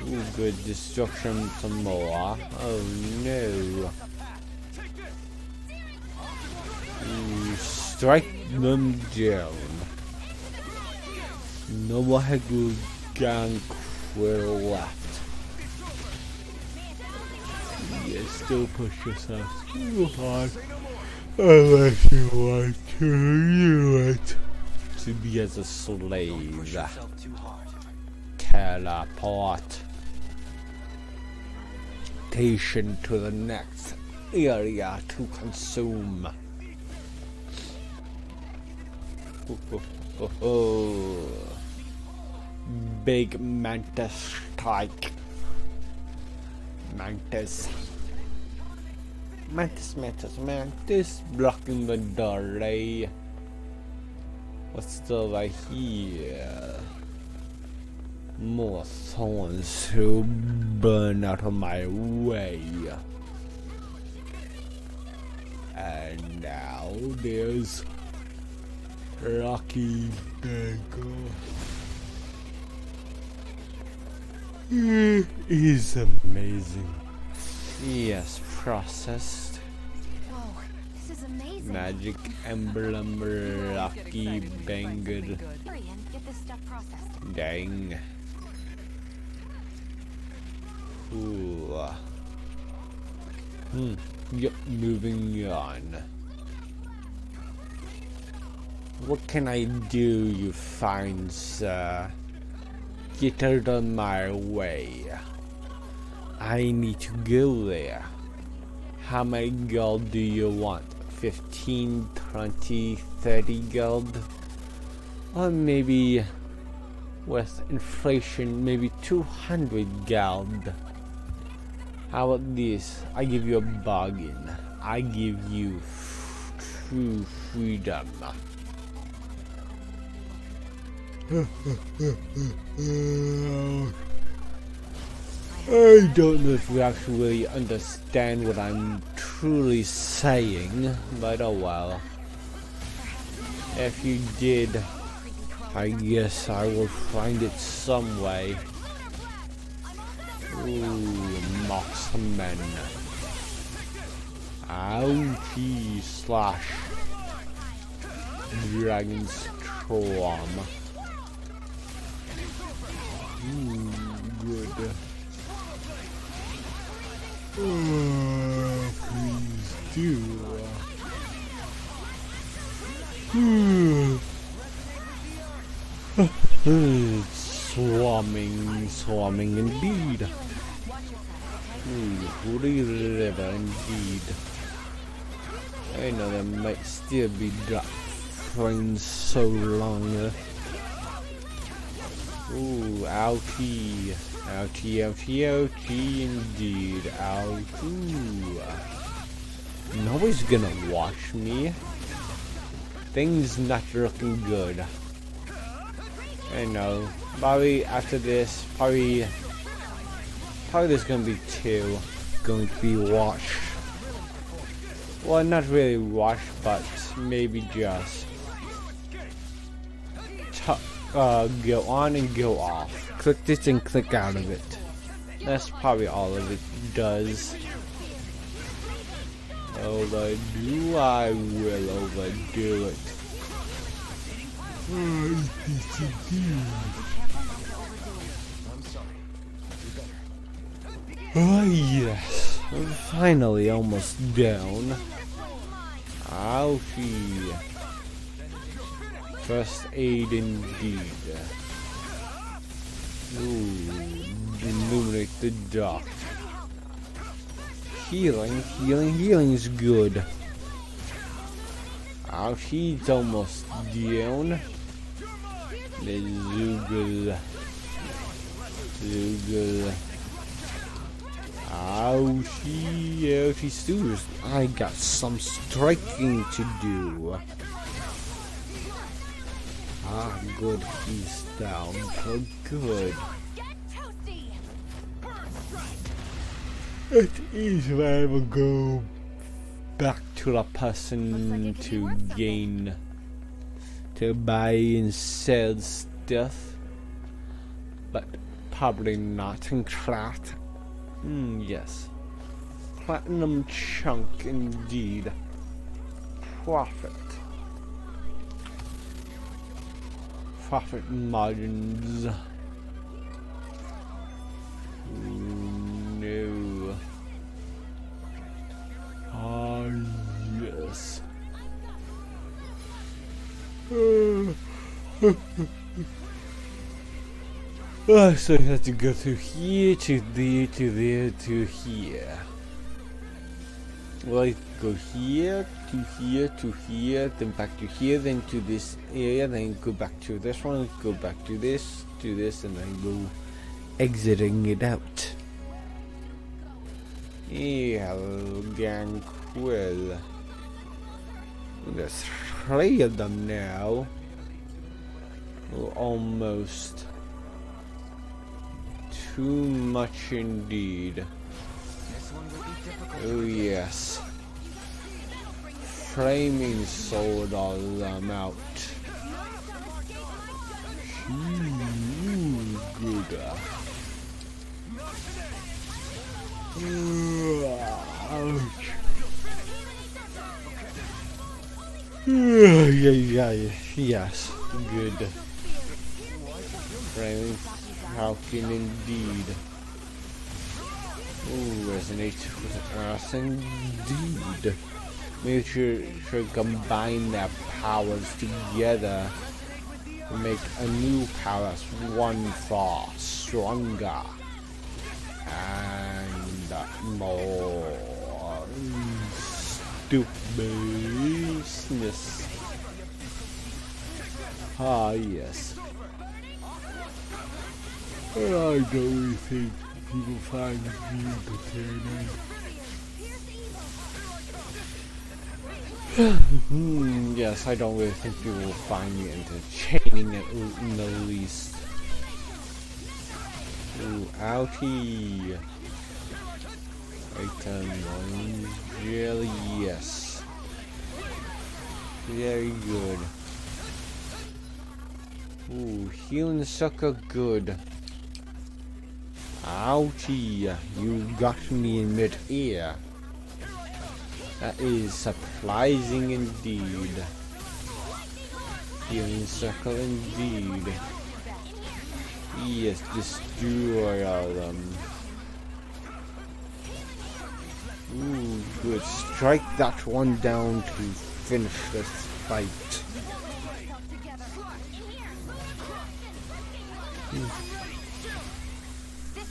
Ooh, good destruction some more. Oh no. Ooh, strike them down. No more Helgen Quill left. Yeah, still push yourself too hard unless you want to do it. To be as a slave. Push yourself too hard. Teleport. Station to the next area to consume. Big mantis strike. Mantis, blocking the doorway. What's over here? More thorns to burn out of my way. And now there's Rocky Bagel is amazing. Yes, processed. Whoa, this is amazing. Magic emblem Rocky Bagel. Hurry and get this stuff processed. Dang. Ooh. Yep, moving on. What can I do, you fine sir? Get out of my way. I need to go there. How many gold do you want? 15, 20, 30 gold? Or maybe with inflation, maybe 200 gold. How about this? I give you a bargain. I give you true freedom. I don't know if you actually really understand what I'm truly saying, but oh well. If you did, I guess I will find it some way. Ooh, marksman. Ouchie slash dragon storm. Ooh, good. Oh, please do. Swarming indeed. Holy river indeed. I know there might still be dark frames so long. Ooh, ouchie. Ouchie indeed. Ouchie. Nobody's gonna watch me. Things not looking good. I know. Probably after this, probably there's gonna be two going to be watched. Well, not really watched, but maybe just go on and go off. Click this and click out of it. That's probably all of it does. Overdo, I will overdo it. I'm sorry. Oh yes, I'm finally almost down. Ouchie. First aid indeed. Ooh, illuminate the dark. Healing is good. Ouchie's almost down. The Zoogle. Ouchie Stews. I got some striking to do. Ah, good. He's down. So good. It is where I will go back to the person to gain, to buy and sell stuff, but probably not in Clat. Yes. Platinum chunk indeed. Profit margins. No. Ah, yes. So I have to go through here, to there, to there, to here. Well, I go here, to here, then back to here, then to this area, then go back to this one, go back to this, and then go exiting it out. Ganquil. There's 3 of them now. Well, almost. Too much indeed. Oh yes. Flaming sword all them out. Good. Ouch. Yes, good. Friend, Falcon indeed. Ooh, resonate with us indeed. Make sure to combine their powers together to make a new power that's one far stronger and more stupidness. Ah, yes. I don't really think people find me entertaining. Yes, I don't really think people will find me entertaining in the least. Ooh, ouchie. Item one, really, yes. Very good. Ooh, healing sucker, good. Ouchie, you got me in mid-ear. That is surprising indeed. Healing circle indeed. Yes, destroy all of them. Ooh, good. Strike that one down to finish this fight.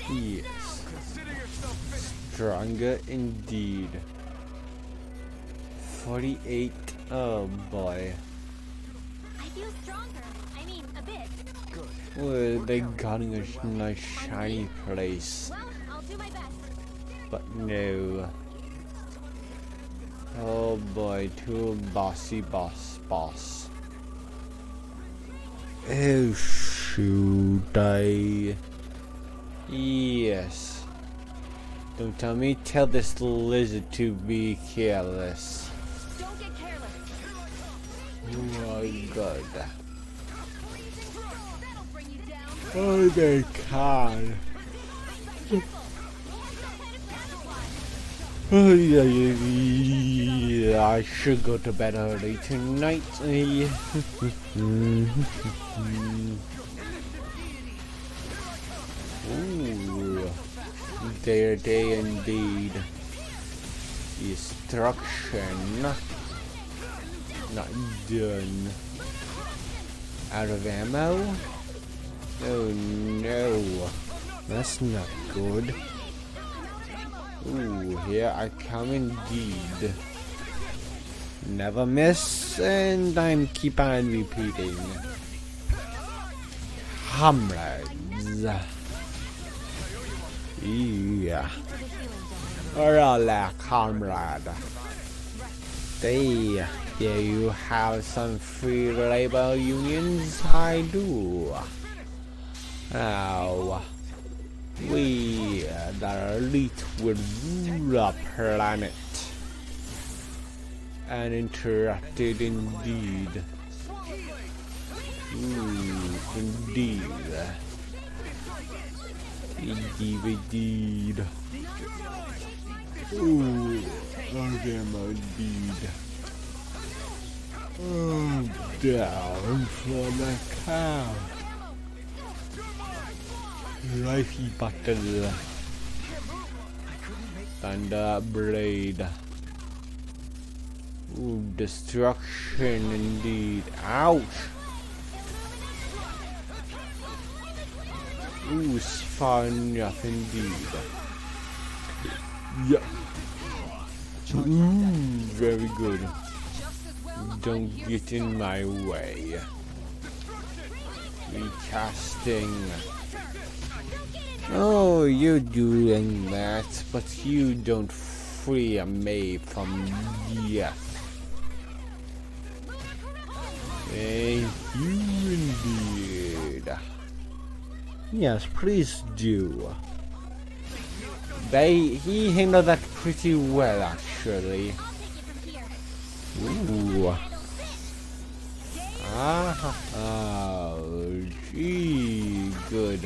Yes. Stronger indeed. 48. Oh boy. I feel stronger. I mean, a bit. Well, they got in a nice shiny place. Well, I'll do my best. But no. Oh boy, too bossy boss. Oh shoot, yes. Don't tell me, tell this lizard to be careless. Don't get careless. Oh my god. That'll bring you down. Oh, they can. Oh, yeah, I should go to bed early tonight. Ooh, day indeed. Destruction. Not done. Out of ammo? Oh no, that's not good. Ooh, here I come indeed. Never miss, and I'm keep on repeating. Comrades. Yeah. Hola, comrade. There you have some free labor unions. I do. Now, we, the elite, will rule a planet. Uninterrupted indeed. Ooh, indeed. Indeed. Ooh, damn indeed. Oh, down for the cow. Lifey battle. Thunder blade. Ooh, destruction indeed. Ouch! Ooh, far enough indeed. Yeah. Very good. Don't get in my way. Recasting. Oh, you're doing that, but you don't free me from death. Thank you indeed. Yes, please do. He handled that pretty well, actually. Ooh. Oh, good.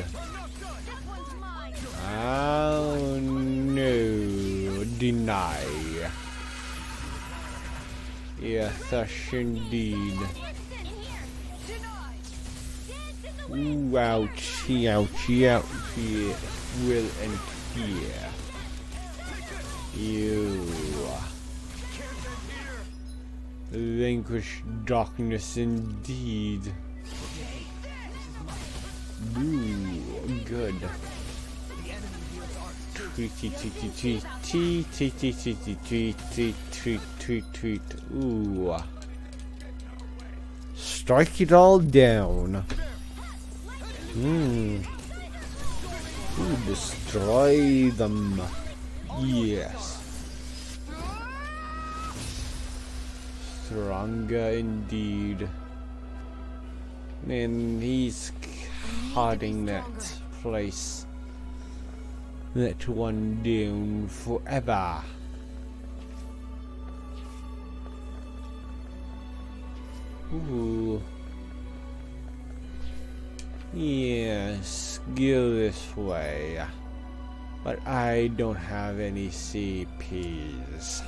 Oh no, deny. Yes, indeed. Ooh, ouchie, ouchie, ouchie. Will and fear. You. Vanquish darkness indeed. Ooh, good. Treat. Ooh. Strike it all down. Ooh, destroy them. Yes. Stronger indeed. And he's cutting that place. That one down forever. Ooh. Yes, go this way. But I don't have any CPs.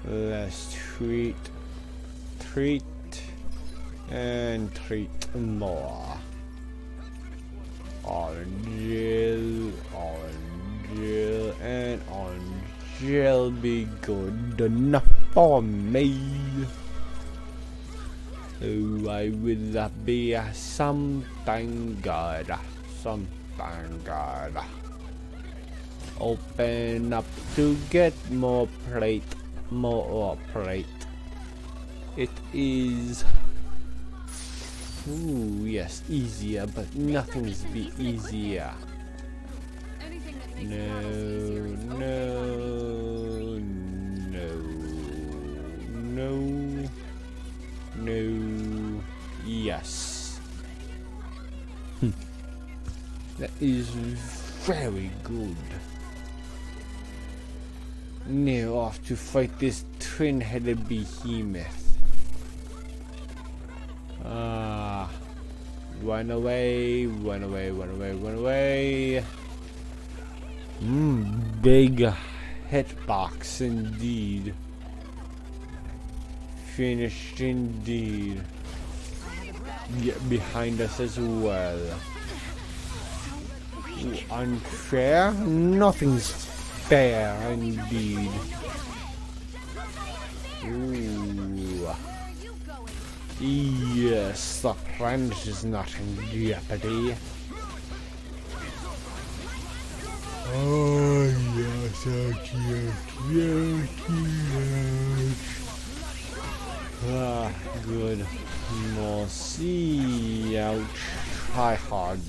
Let's treat, and treat more. Orange, and orange will be good enough for me. Oh, I will be something good. Something good. Open up to get more plate. More plate. It is. Ooh, yes, easier, but nothing's be easier. No. Yes. That is very good. Now off to fight this twin-headed behemoth. Run away. Big hitbox indeed. Finished indeed. Get behind us as well. Ooh, unfair? Nothing's fair indeed. Ooh. Yes, the planet is not in jeopardy. Oh yes, Ah, good. More see. Ouch. Try hard.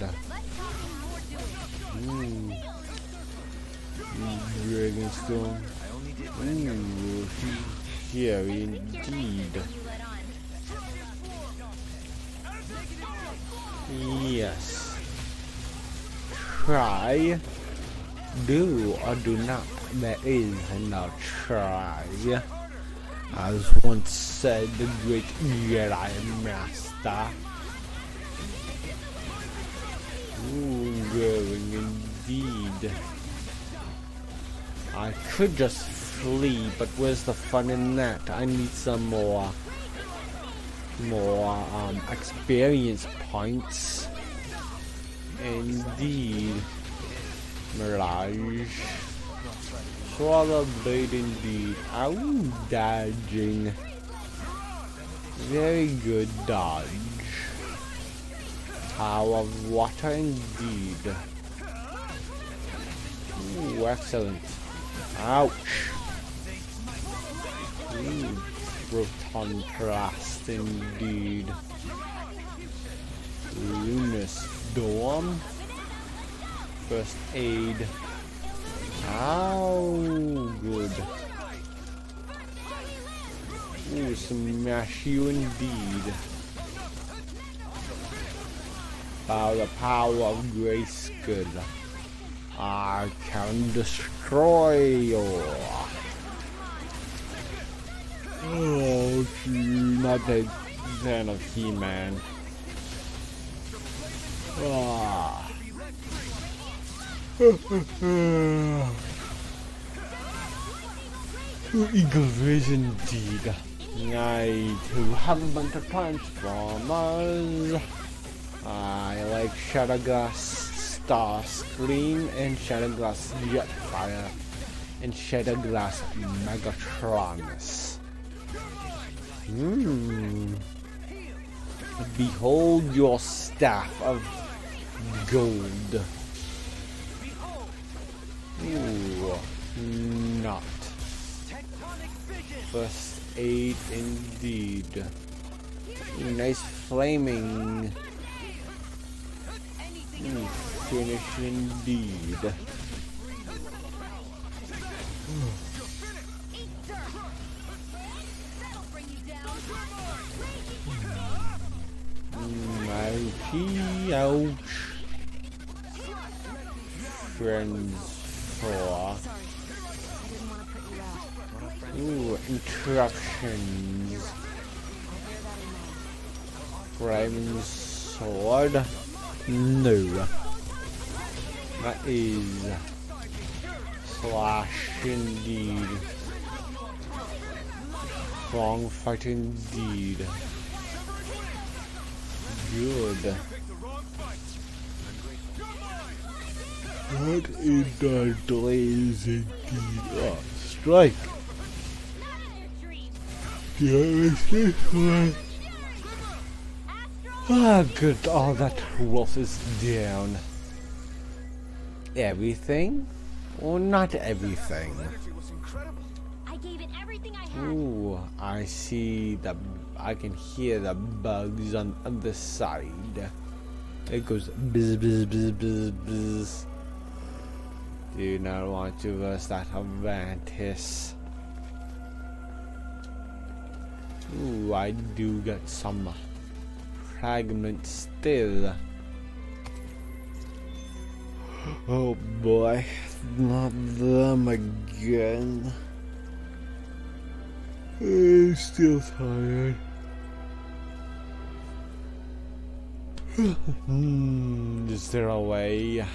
Dragonstone. Ooh, here indeed. Yes. Try. Do or do not. There is no try. As once said the great Jedi Master. Ooh, going indeed. I could just flee, but where's the fun in that? I need some more experience points. Indeed. Mirage. Swallow blade indeed. Ow, dodging. Very good dodge. Power of water indeed. Ooh, excellent. Ouch. Ooh, proton blast indeed. Lunar storm. First aid. Ow, good. Ooh, smash you indeed. By the power of grace, good. I can destroy you. Oh, not a fan of He-Man. Ah. Eagle Vision indeed. I too have a bunch of Transformers. I like Shatterglass Starscream and Shatterglass Jetfire and Shatterglass Megatronus. Behold your staff of gold. Ooh, not. First aid indeed. Nice flaming. Finish indeed. Ouch. Friends for. Ooh, interruptions. Flaming sword. No. That is slash indeed. Strong fight indeed. Good. What is the blaze indeed? Oh, strike. Yes, this one. Ah, good. All that wolf is down. Everything? Or not everything? I gave it everything I had. Ooh, I see the. I can hear the bugs on the other side. It goes buzz, buzz, buzz, buzz, buzz. Do not want to verse that Avantis. Ooh, I do get some fragments still. Oh boy, not them again. I'm still tired. Is there a way?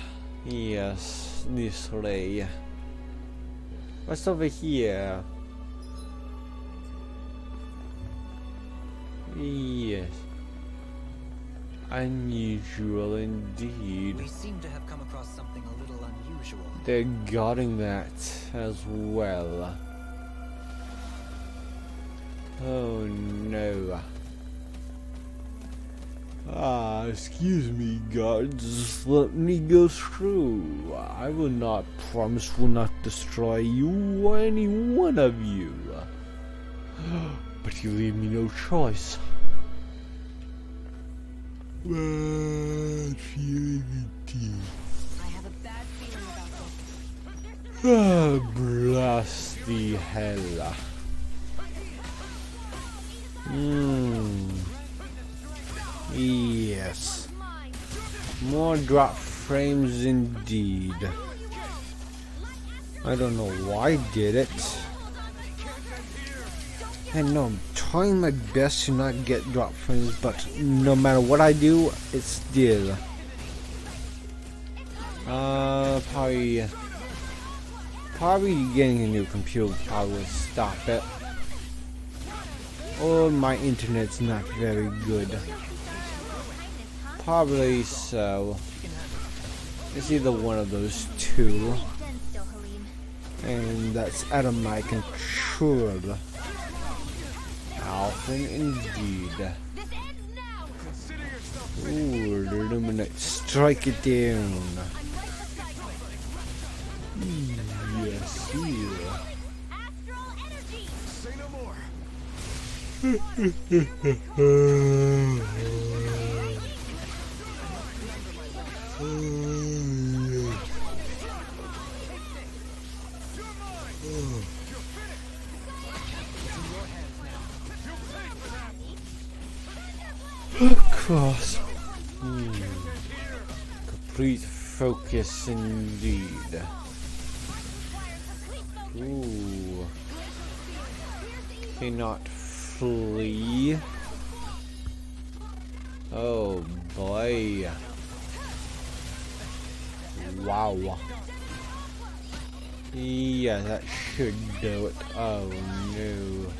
Yes, this way. What's over here? Yes. Unusual indeed. We seem to have come across something a little unusual. They're guarding that as well. Oh no. Ah, excuse me, guards. Let me go through. I will not promise will not destroy you or any one of you. But you leave me no choice. Bad feeling indeed. I have a bad feeling about this. Ah, blast the hell. Yes. More drop frames indeed. I don't know why I did it. I know I'm trying my best to not get drop frames, but no matter what I do, it's still. Probably getting a new computer probably will stop it. Or my internet's not very good. Probably so. It's either one of those two. And that's out of my control. Often indeed. Ooh, the Illuminate, strike it down. Yes, yeah. Say no more. Cross. Complete focus indeed. Ooh. Cannot flee. Oh boy. wow. Yeah, that should do it. Oh no.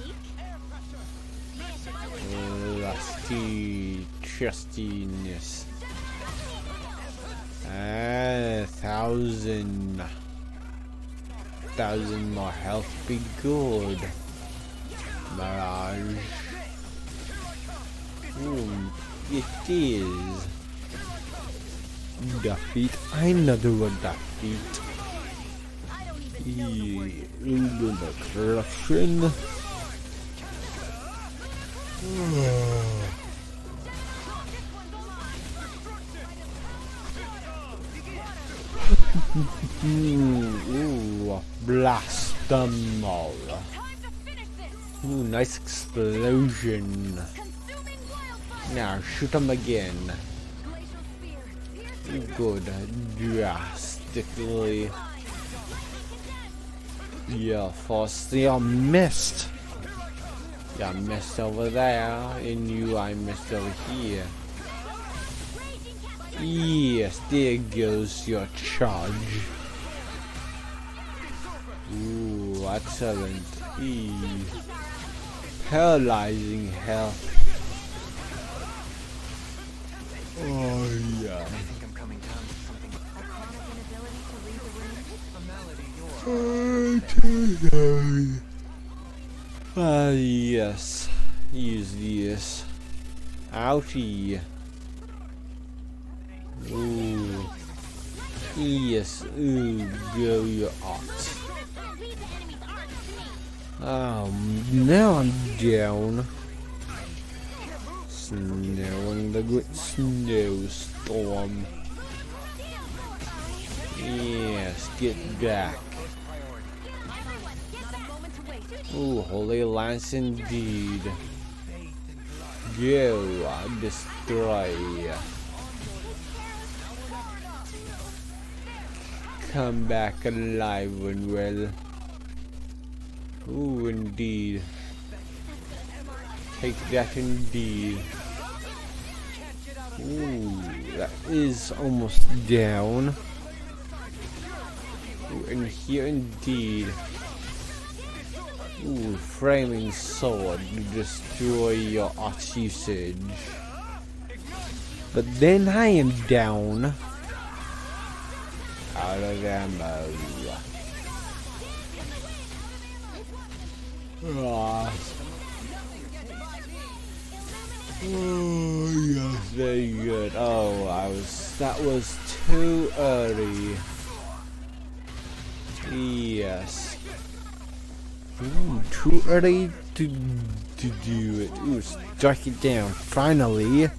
Lusty trustiness. 1,000 more health be good. Mirage. It is. Defeat. Another one defeat. The corruption. Ooh, blast them all. Ooh, nice explosion. Now shoot them again. Good, drastically. Yeah, first you missed. Yeah, I missed over there, and I missed over here. Yes, there goes your charge. Ooh, excellent. Paralyzing health. Oh yeah. I think I'm coming down to something. A chronic inability to read the room? A malady you're Yes. Use this. Ouchie. Ooh. Yes. Ooh, go your art. Oh, now I'm down. Snow in the great snowstorm. Yes, get back. Ooh, holy lance indeed. Go, destroy. Come back alive and well. Ooh, indeed. Take that indeed. Ooh, that is almost down. Ooh, and here indeed. Ooh, flaming sword to destroy your art usage. But then I am down. Out of ammo. Ah. Oh yes, very good. Oh, that was too early. Yes. Ooh, too early to do it. Ooh, strike it down. Finally.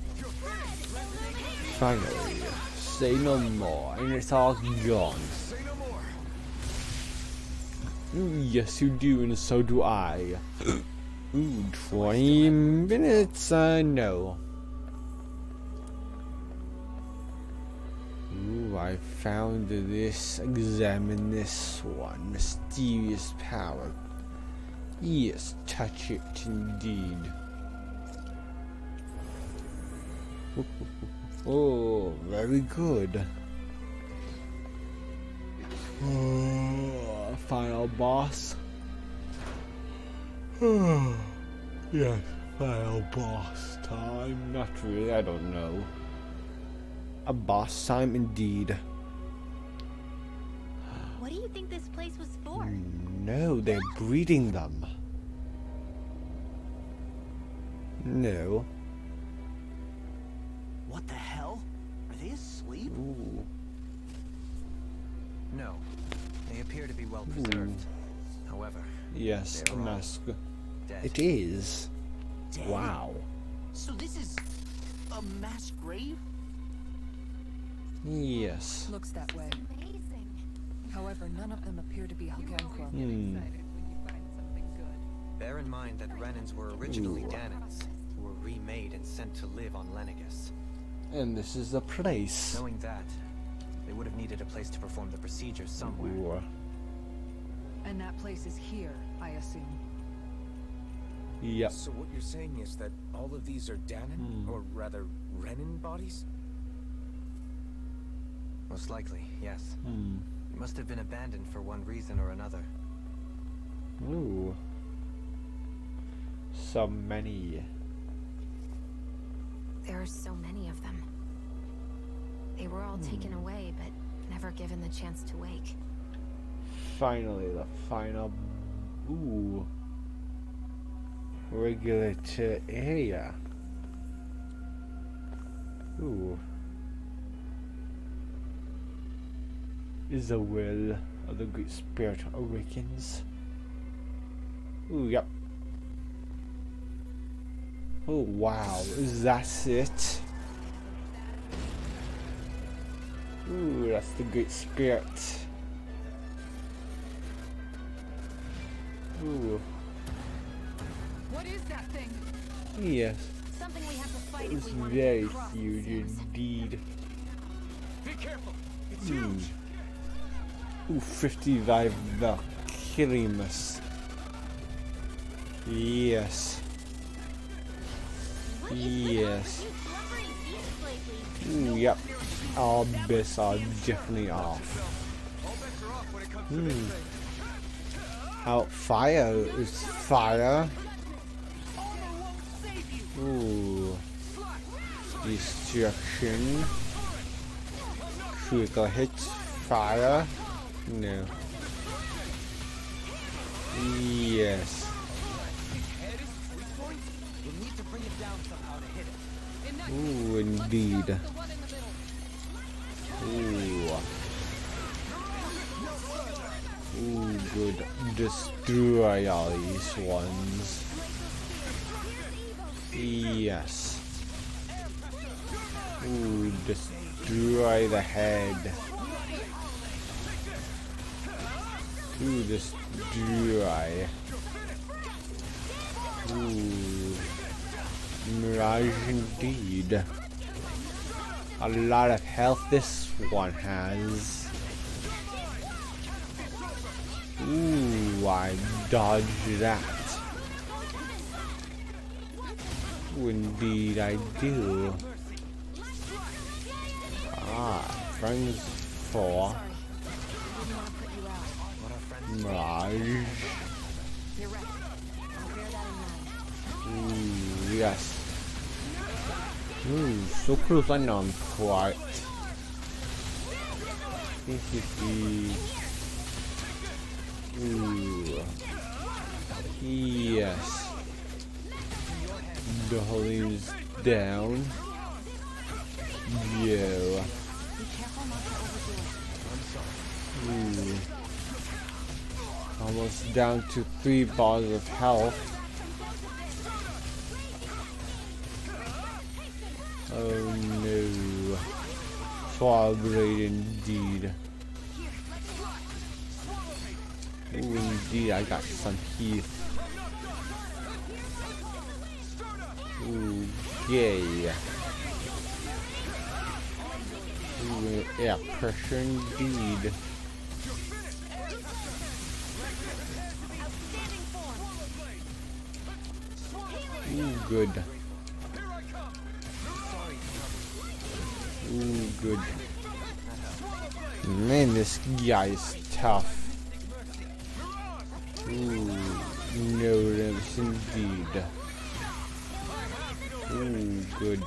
Say no more, and it's all gone. Ooh, yes, you do, and so do I. Ooh, 20 minutes, no. Ooh, I found this. Examine this one. Mysterious power. Yes, touch it indeed. Oh, very good. Oh, final boss. Yes, final boss time. Not really, I don't know. A boss time indeed. What do you think this place was for? No, they're breeding them. No. What the hell? Are they asleep? Ooh. No, they appear to be well preserved. However, Yes, a they're all mask. dead. It is. Dead? Wow. So this is a mass grave? Yes. Looks that way. Amazing. However, none of them appear to be Helgenquil. Bear in mind that Renans were originally Ooh. Danans, who were remade and sent to live on Lenegus. And this is the place. Knowing that, they would have needed a place to perform the procedures somewhere. Ooh. And that place is here, I assume. Yep. So what you're saying is that all of these are Danon, or rather Renan bodies? Most likely, yes. It must have been abandoned for one reason or another. Ooh. So many. There are so many of them. They were all taken away, but never given the chance to wake. Finally, the final. Ooh. Regulated area. Ooh. Is the will of the Great Spirit awakens. Ooh, yep. Oh wow, is that it? Ooh, that's the Great Spirit. Ooh. What is that thing? Yes. Something we have to fight It's if we want to very get across, it huge seems. indeed. Be careful. It's huge. Ooh, 55 Valkyrimus. Yes. Yes. Ooh, yep. All bets are definitely off. How fire is fire. Ooh. Destruction. Critical hits. Fire. No. Yes. Ooh, indeed. Ooh. Ooh, good. Destroy all these ones. Yes. Ooh, destroy the head. Ooh, destroy. Ooh. Mirage indeed. A lot of health this one has. Ooh, I dodged that. Ooh, indeed I do. Ah, friends for Mirage. Ooh, yes. Ooh, so close I know I'm quite. Ooh. Yes. The Holy's down. Yo. Ooh. Almost down to 3 bars of health. Oh no. Fog blade indeed. Ooh, indeed, I got some heath. Ooh, yay. Ooh, yeah, pressure indeed. Ooh, good. Ooh, good. Man, this guy is tough. Ooh, no limits indeed. Ooh, good.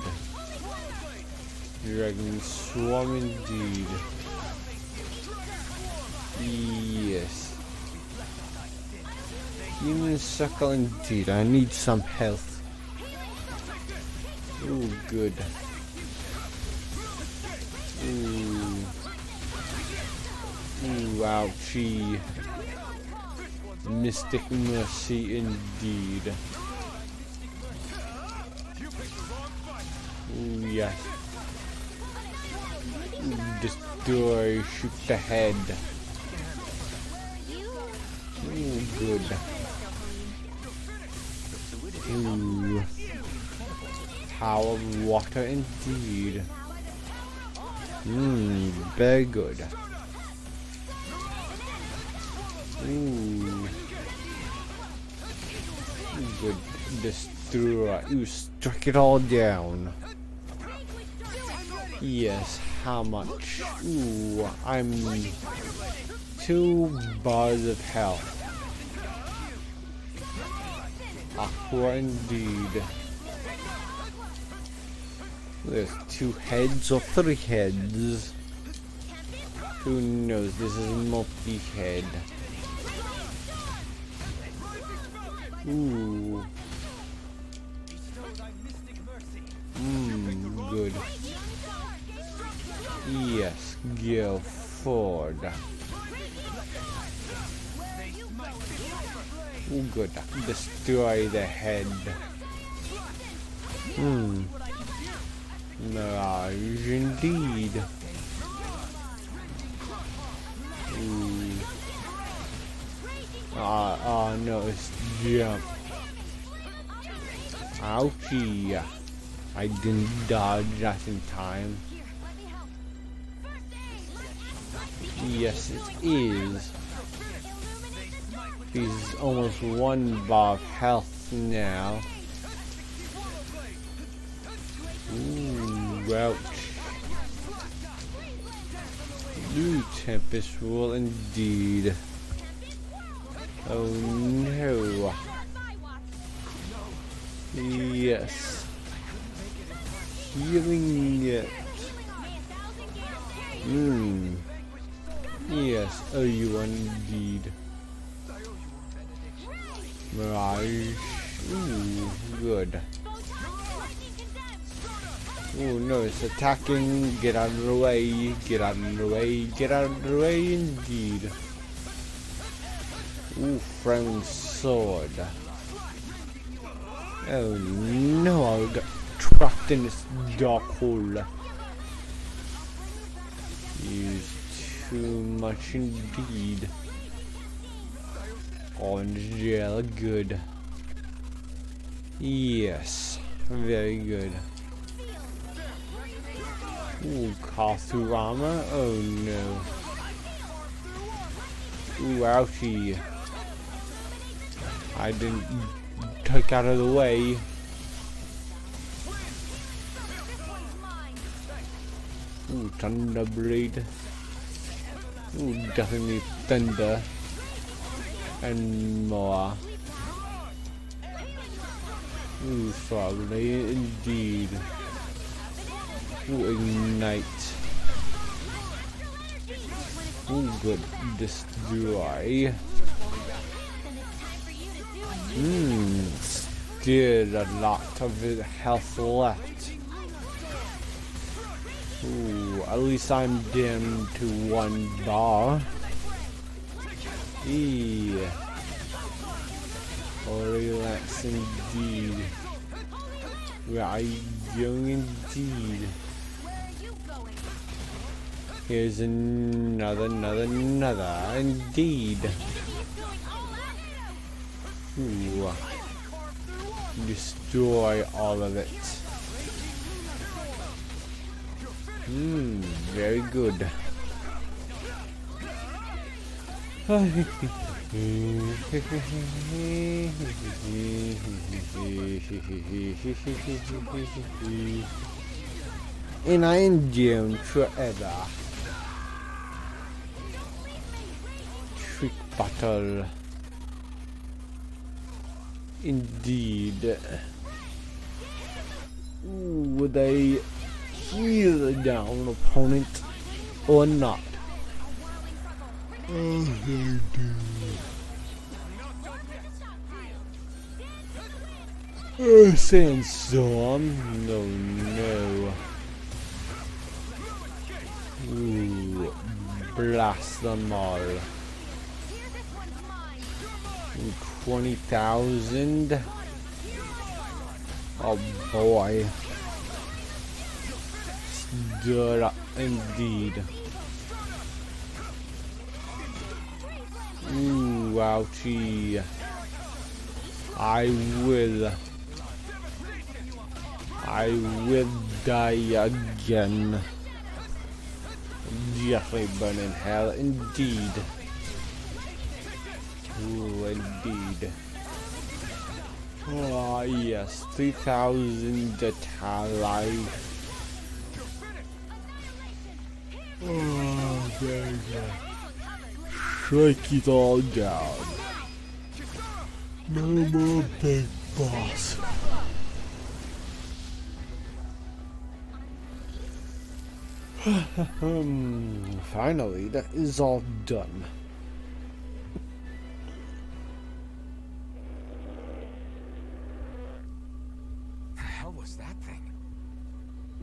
Dragon Swarm indeed. Yes. Human Circle indeed. I need some health. Ooh, good. Ooh. Ooh, ouchie. Mystic Mercy indeed. Ooh, yes. Ooh, destroy, shoot the head. Ooh, good. Ooh. Power of water indeed. Very good. Ooh. Good. Destroy. Ooh, strike it all down. Yes, how much? Ooh, I'm 2 bars of health. Aqua indeed. There's 2 heads or 3 heads. Who knows? This is multi-head. Ooh. Good. Yes, go forward. Ooh, good. Destroy the head. Mirage indeed. Ooh. Oh no, it's jump. Ouchie. I didn't dodge just in time. Yes, it is. He's almost 1 bar of health now. Ooh, ouch. New Tempest Rule indeed. Oh no. Yes. Healing it. Yes, oh you indeed. Mirage. Ooh, good. Ooh, no, it's attacking. Get out of the way. Get out of the way. Get out of the way indeed. Ooh, Frown Sword. Oh no, I got trapped in this dark hole. Use too much indeed. Orange gel, good. Yes, very good. Ooh, Kathurama, oh no. Ooh, ouchie. I didn't take out of the way. Ooh, Thunder Blade. Ooh, definitely Thunder. And more. Ooh, Frogly, indeed. Ooh, Ignite. Ooh, good. Destroy. Still a lot of health left. Ooh, at least I'm down to 1 bar. Yeah. Relax indeed. Where are you going indeed? Here's another indeed. Ooh. Destroy all of it. Very good. And I am June forever. Trick battle. Indeed. Ooh, would they heal down opponent or not? Oh, they do. Oh, Sandstorm. No. Ooh, blast them all. 20,000. Oh boy. Stir up indeed. Ooh, ouchie. I will die again. Definitely burn in hell indeed. Ooh, indeed. Oh yes, 3,000 life. Oh, there you go. Strike it all down. No more big boss. Finally, that is all done. The hell was that thing?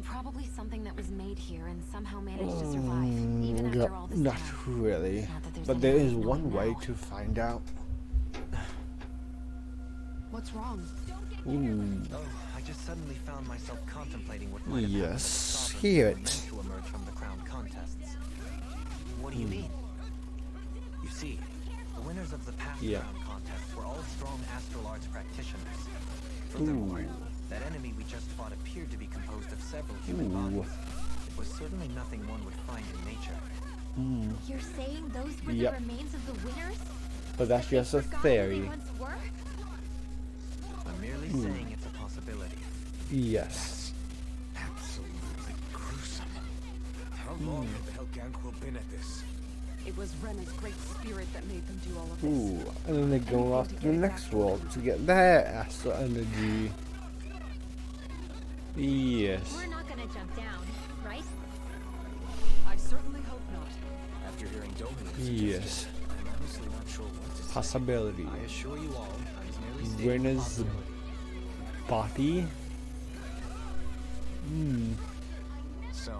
Probably something that was made here and somehow managed to survive, even after all this Not time. really, Not that there's but any there way is of one knowing way now. to find out. What's wrong? Oh, I just suddenly found myself contemplating what might have happened Yes, to the sovereigns hear who were it. meant to emerge from the crown contests. What do you mean? You see, the winners of the past Yeah. crown contests were all strong astral arts practitioners. Furthermore, that enemy we just fought appeared to be composed of several human bodies. It was certainly nothing one would find in nature. You're saying those were Yep. the remains of the winners? But that's just a Forgot who they theory. once were? I'm merely saying it's a possibility. Yes. Absolutely gruesome. How long had the Helganquil been at this? It was Rena's great spirit that made them do all of this. Ooh, and then they go off to the next world to get their astral energy. Yes. We're not gonna jump down, right? I certainly hope not. After hearing Dominion's Yes. suggestion, I'm honestly not sure what to say. Possibility. I assure you all, I was merely stating a Rena's possibility. body. So,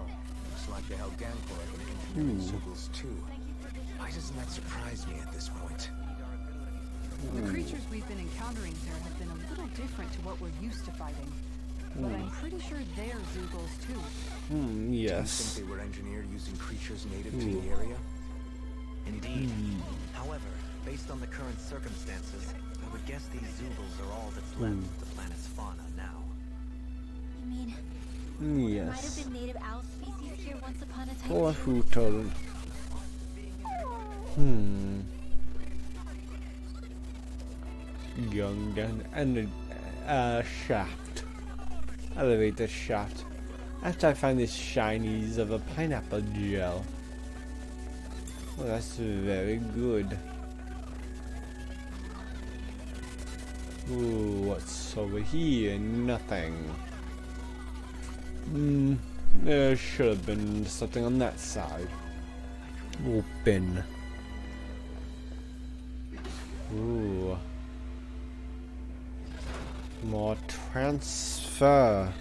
looks like the Helganquil have been engineering Zugals too. Why doesn't that surprise me at this point? The creatures we've been encountering here have been a little different to what we're used to fighting. But I'm pretty sure they're Zoogles too. Do you Yes. think they were engineered using creatures native to the area? Indeed. However, based on the current circumstances, I would guess these Zoogles are all that's left of the planet's fauna now. You mean, might have Yes. been native owl species here once upon a time? Or too? who told? Going down and shaft. Elevator shaft. After I find this shinies of a pineapple gel. Well, that's very good. Ooh, what's over here? Nothing. There should have been something on that side. Open. Ooh. More transfer.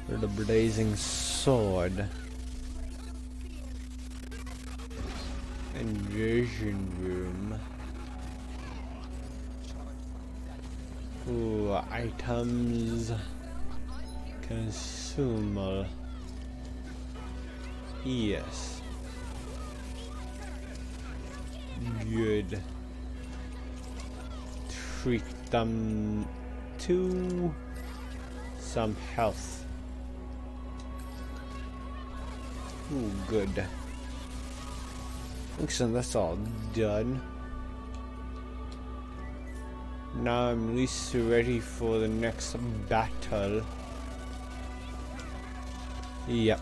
For the blazing sword. Invasion room. Ooh, items. Consumable. Yes. Good. Treat them to some health. Ooh, good. Looks like that's all done. Now I'm at least ready for the next battle. Yep.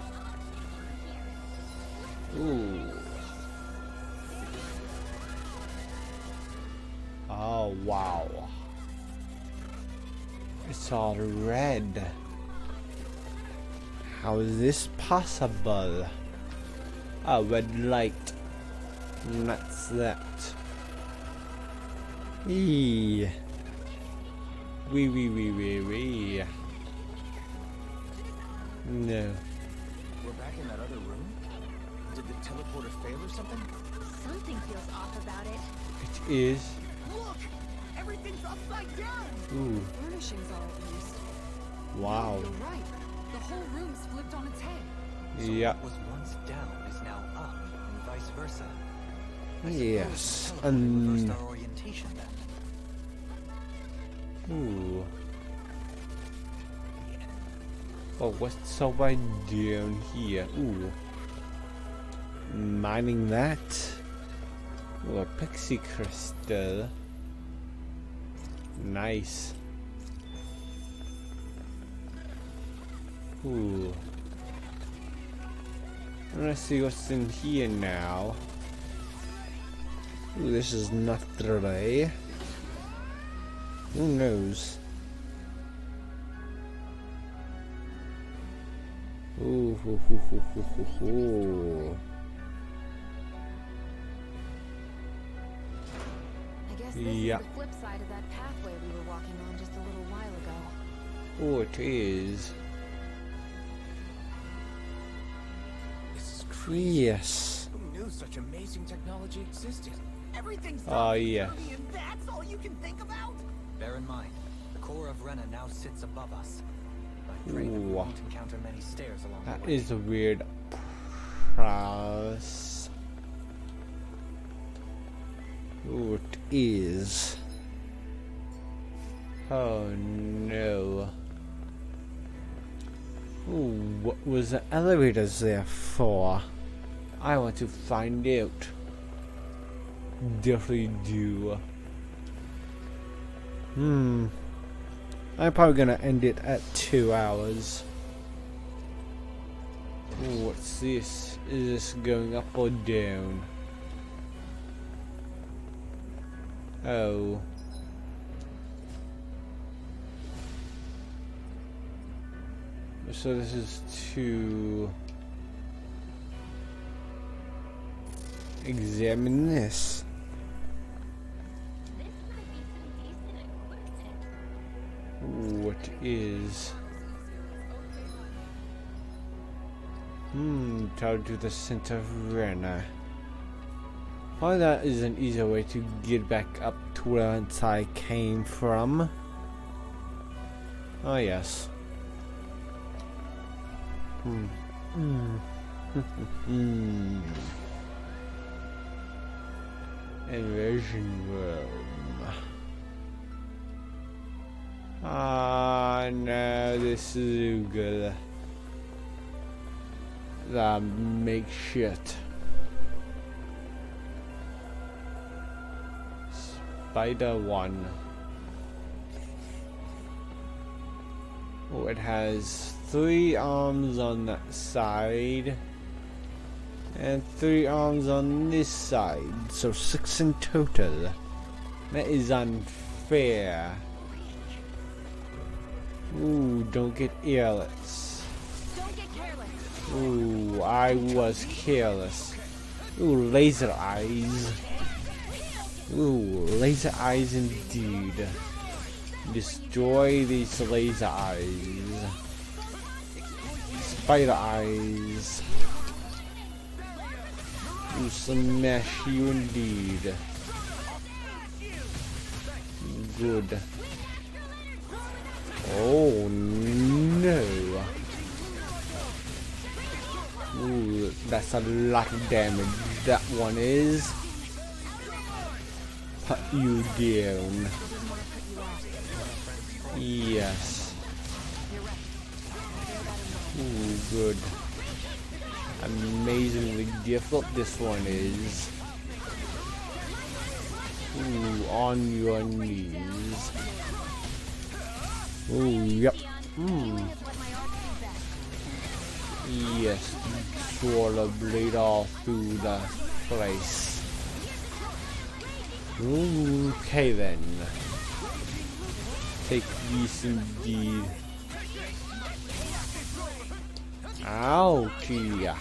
Ooh. Oh, wow. It's all red. How is this possible? A red light. And that's that. Eee. Wee. No. We're back in that other room? Did the teleporter fail or something? Something feels off about it. It is. Look! Everything's upside down! Ooh. Furnishings are at least. Wow. You're right. The whole room's flipped on its head. So Yeah. what was once down is now up, and vice versa. Yes. The teleporter reversed our orientation then. Ooh. Oh, what's over down here? Ooh. Mining that. Ooh, a pixie crystal. Nice. Ooh. Let's see what's in here now. Ooh, this is not today. Who knows? Ooh, hoo, hoo, hoo, hoo, hoo, hoo. I guess this Yeah. is the flip side of that pathway we were walking on just a little while ago. Oh, it is. This is crazy. Yes. Who knew such amazing technology existed? Everything's Oh, yeah. topsy-turvy and that's all you can think about? Bear in mind, the core of Rena now sits above us. I pray that we Ooh. won't encounter many stairs along That the way. is a weird process. Oh, it is. Oh no. Ooh, what was the elevators there for? I want to find out. Definitely do. I'm probably gonna end it at 2 hours. Ooh, what's this? Is this going up or down? Oh. So this is to examine this. What is? Down to the center of Rena. Well, that is an easier way to get back up to where I came from. Oh yes. Invasion room. Ah, no, this is good. The makeshift Spider one. Oh, it has 3 arms on that side and 3 arms on this side, so 6 in total. That is unfair. Ooh, don't get careless. Don't get careless. Ooh, I was careless. Ooh, laser eyes. Ooh, laser eyes indeed. Destroy these laser eyes. Spider eyes. Ooh, smash you indeed. Good. Oh no. Ooh, that's a lot of damage. That one is. Put you down. Yes. Ooh, good. Amazingly difficult this one is. Ooh, on your knees. Ooh, yep. Yes, sword of blade all through the place. Okay then. Take these indeed. Ouchie.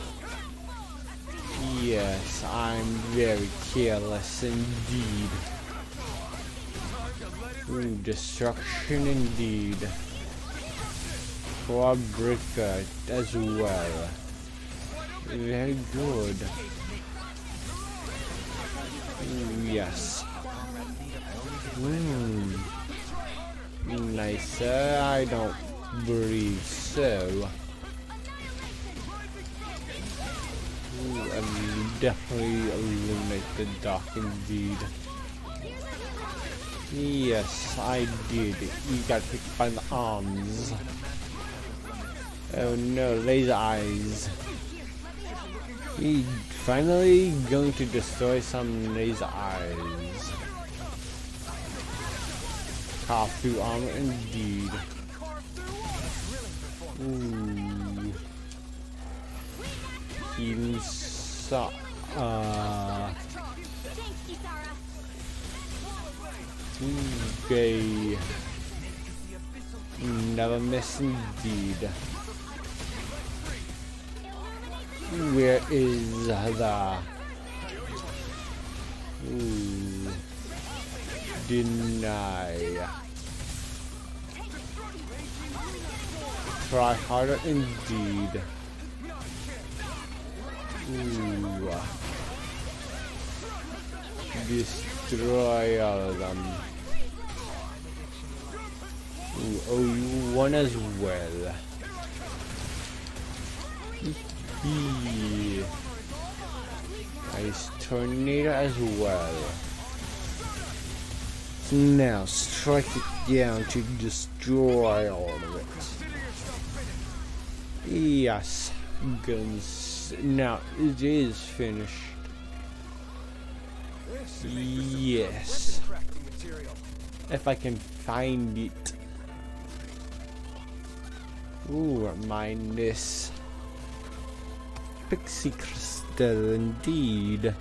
Yes, I'm very careless indeed. Ooh, destruction indeed. Breaker as well. Very good. Ooh, yes. Nicer, I don't believe so. Ooh, and definitely eliminate the dark indeed. Yes, I did. You got picked by the arms. Oh no, laser eyes. He finally going to destroy some laser eyes. Carve through armor indeed. Ooh. Team Gay. Never miss indeed. Where is the... Ooh. Deny. Try harder indeed. Ooh. Destroy all of them. Ooh, oh, you won as well. Nice tornado as well. Now strike it down to destroy all of it. Yes, guns. Now it is finished. Yes. If I can find it. Ooh, minus Pixie Crystal indeed.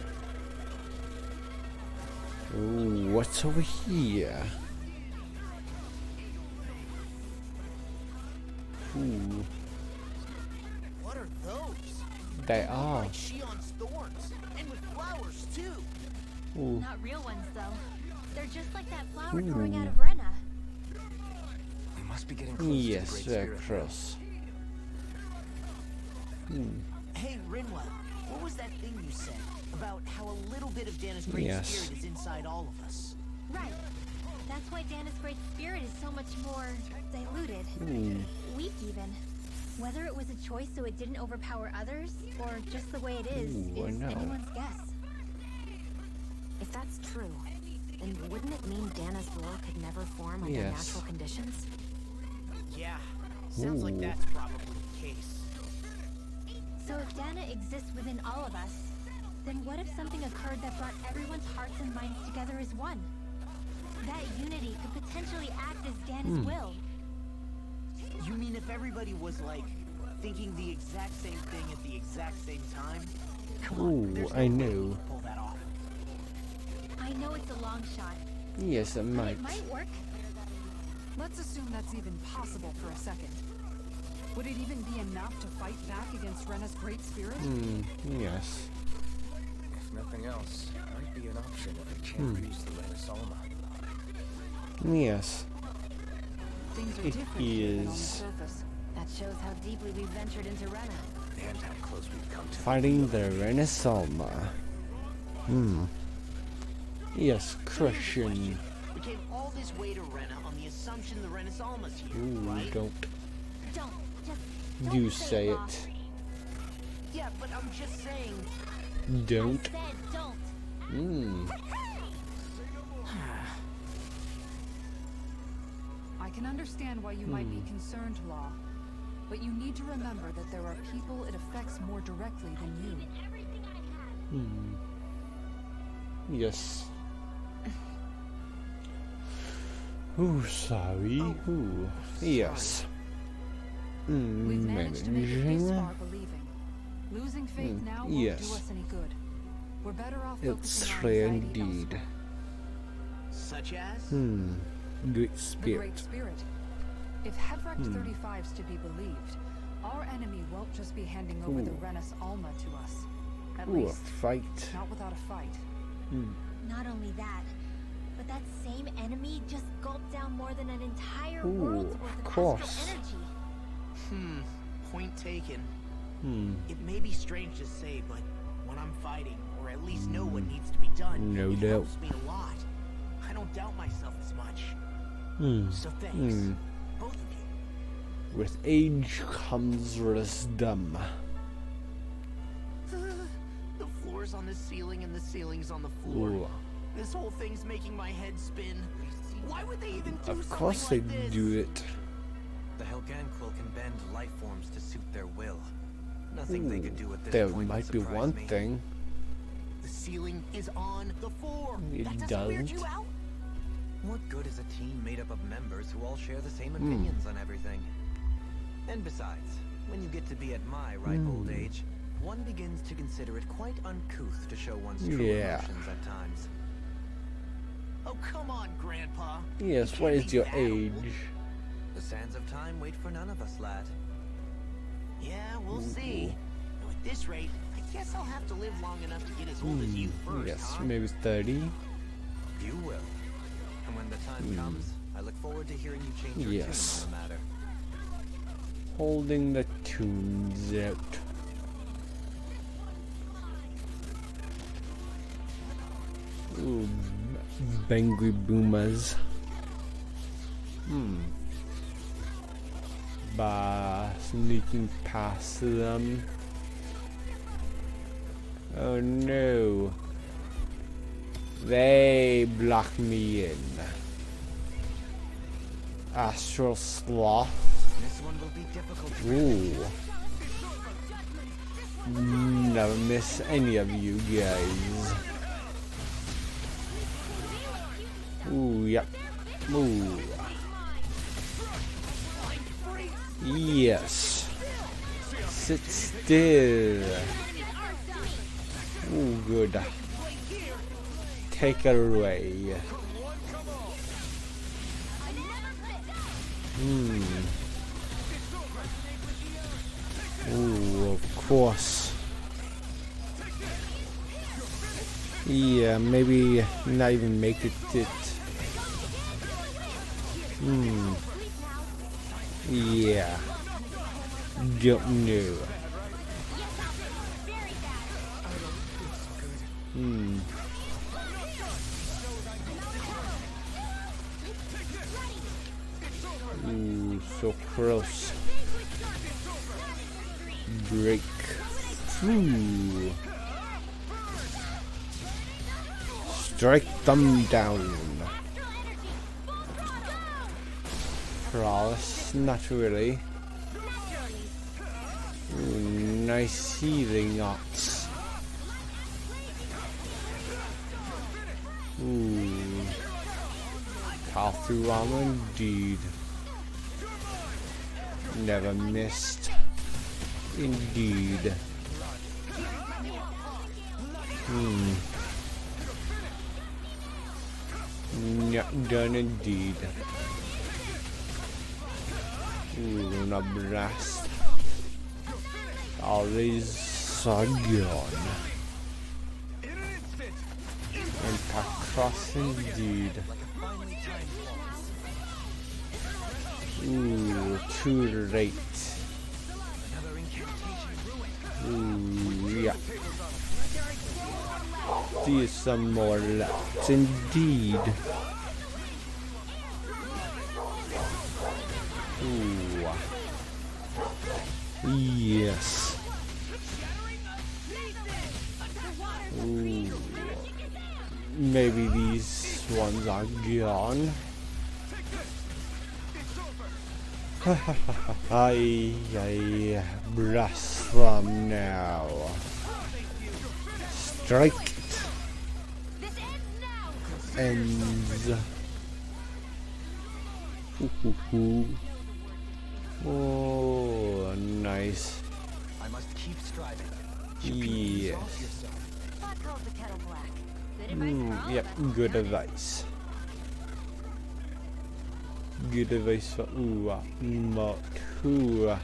Ooh, what's over here? Ooh. What are those? They are. Like Shion's thorns, and with flowers too. Ooh. Not real ones, though. They're just like that flower growing out of Rena. We must be getting close Yes, to the Great Spirit. cross. Hey, Rinwa, what was that thing you said about how a little bit of Dana's great Yes. spirit is inside all of us? Right. That's why Dana's great spirit is so much more diluted. Weak, even. Whether it was a choice so it didn't overpower others, or just the way it is Ooh, I know. anyone's guess. If that's true, then wouldn't it mean Dana's will could never form under Yes. natural conditions? Yeah, sounds like Ooh. that's probably the case. So if Dana exists within all of us, then what if something occurred that brought everyone's hearts and minds together as one? That unity could potentially act as Dana's will. You mean if everybody was like thinking the exact same thing at the exact same time? Come on, Ooh, there's no I way know. we could pull that off. I know it's a long shot, Yes, it but might. it might work. Let's assume that's even possible for a second. Would it even be enough to fight back against Rena's great spirit? Yes. If nothing else, might be an option if we can't use the Rena Salma. Yes. Things are It different here than on the is. surface. That shows how deeply we've ventured into Rena. And how close we've come to Fighting the Renaissance. Yes, crushing. We came all this way to Rena on the assumption the Renaissance here, Ooh, right? don't Don't you say Law. it. Yeah, but I'm just saying. Don't. Said don't. I can understand why you might be concerned, Law. But you need to remember that there are people it affects more directly than you. Yes. Ooh, sorry. Ooh. Yes. We've managed to make it this Managing. far believing. Losing faith now won't yes. do us any good. We're better off It's focusing our true anxiety indeed. elsewhere. Such as? Great The spirit. Great Spirit. If Hedrecht 35's to be believed, our enemy won't just be handing over the Renis Alma to us. At Ooh, a least, fight. not without a fight. Not only that, but that same enemy just gulped down more than an entire Ooh, world's worth of of course. astral energy. Point taken. It may be strange to say, but when I'm fighting, or at least know what needs to be done, No it doubt. helps me a lot. I don't doubt myself as much. So thanks, both of you. With age comes wisdom. The floor's on the ceiling and the ceiling's on the floor. Ooh. This whole thing's making my head spin. Why would they even do Of something course they like this? do it. The Helganquil can bend life forms to suit their will. Nothing they could do at this There point would might be surprise one me. thing. The ceiling is on the floor. It That doesn't weird doesn't. you out? What good is a team made up of members who all share the same opinions on everything? And besides, when you get to be at my ripe old age, one begins to consider it quite uncouth to show one's true Yeah. emotions at times. Oh, come on, Grandpa. Yes, You what can't is be your that old. age? The sands of time wait for none of us, lad. Yeah, we'll see. Now, at this rate, I guess I'll have to live long enough to get as old as you first, Yes, huh? maybe 30. You will. And when the time comes, I look forward to hearing you change your Yes. tune on the matter. Holding the tunes out. Ooh, Bangry Boomers. By sneaking past them. Oh no. They block me in. Astral Sloth. This one will be difficult to Ooh. Never miss any of you guys. Ooh, yep. Ooh. Yes. Sit still. Ooh, good. Take it away. Ooh, of course. Yeah, maybe not even make it. Yeah. Don't know. Ooh, so close. Break through. Strike them down. Prowess, not really. Ooh, nice healing knots. Ooh. Powerful armor indeed. Never missed. Indeed. Not done indeed. Ooh, no blast. All these are gone. Impact cross indeed. Ooh, too late. Ooh, yeah. See some more left indeed. Ooh. Yes. Ooh. Maybe these ones are gone. I blast them now. Strike it. Ends. Oh, nice. I must keep striving. Yes. Pot calls the kettle black. Good advice for all Yep, of us. good advice. Good advice for not who.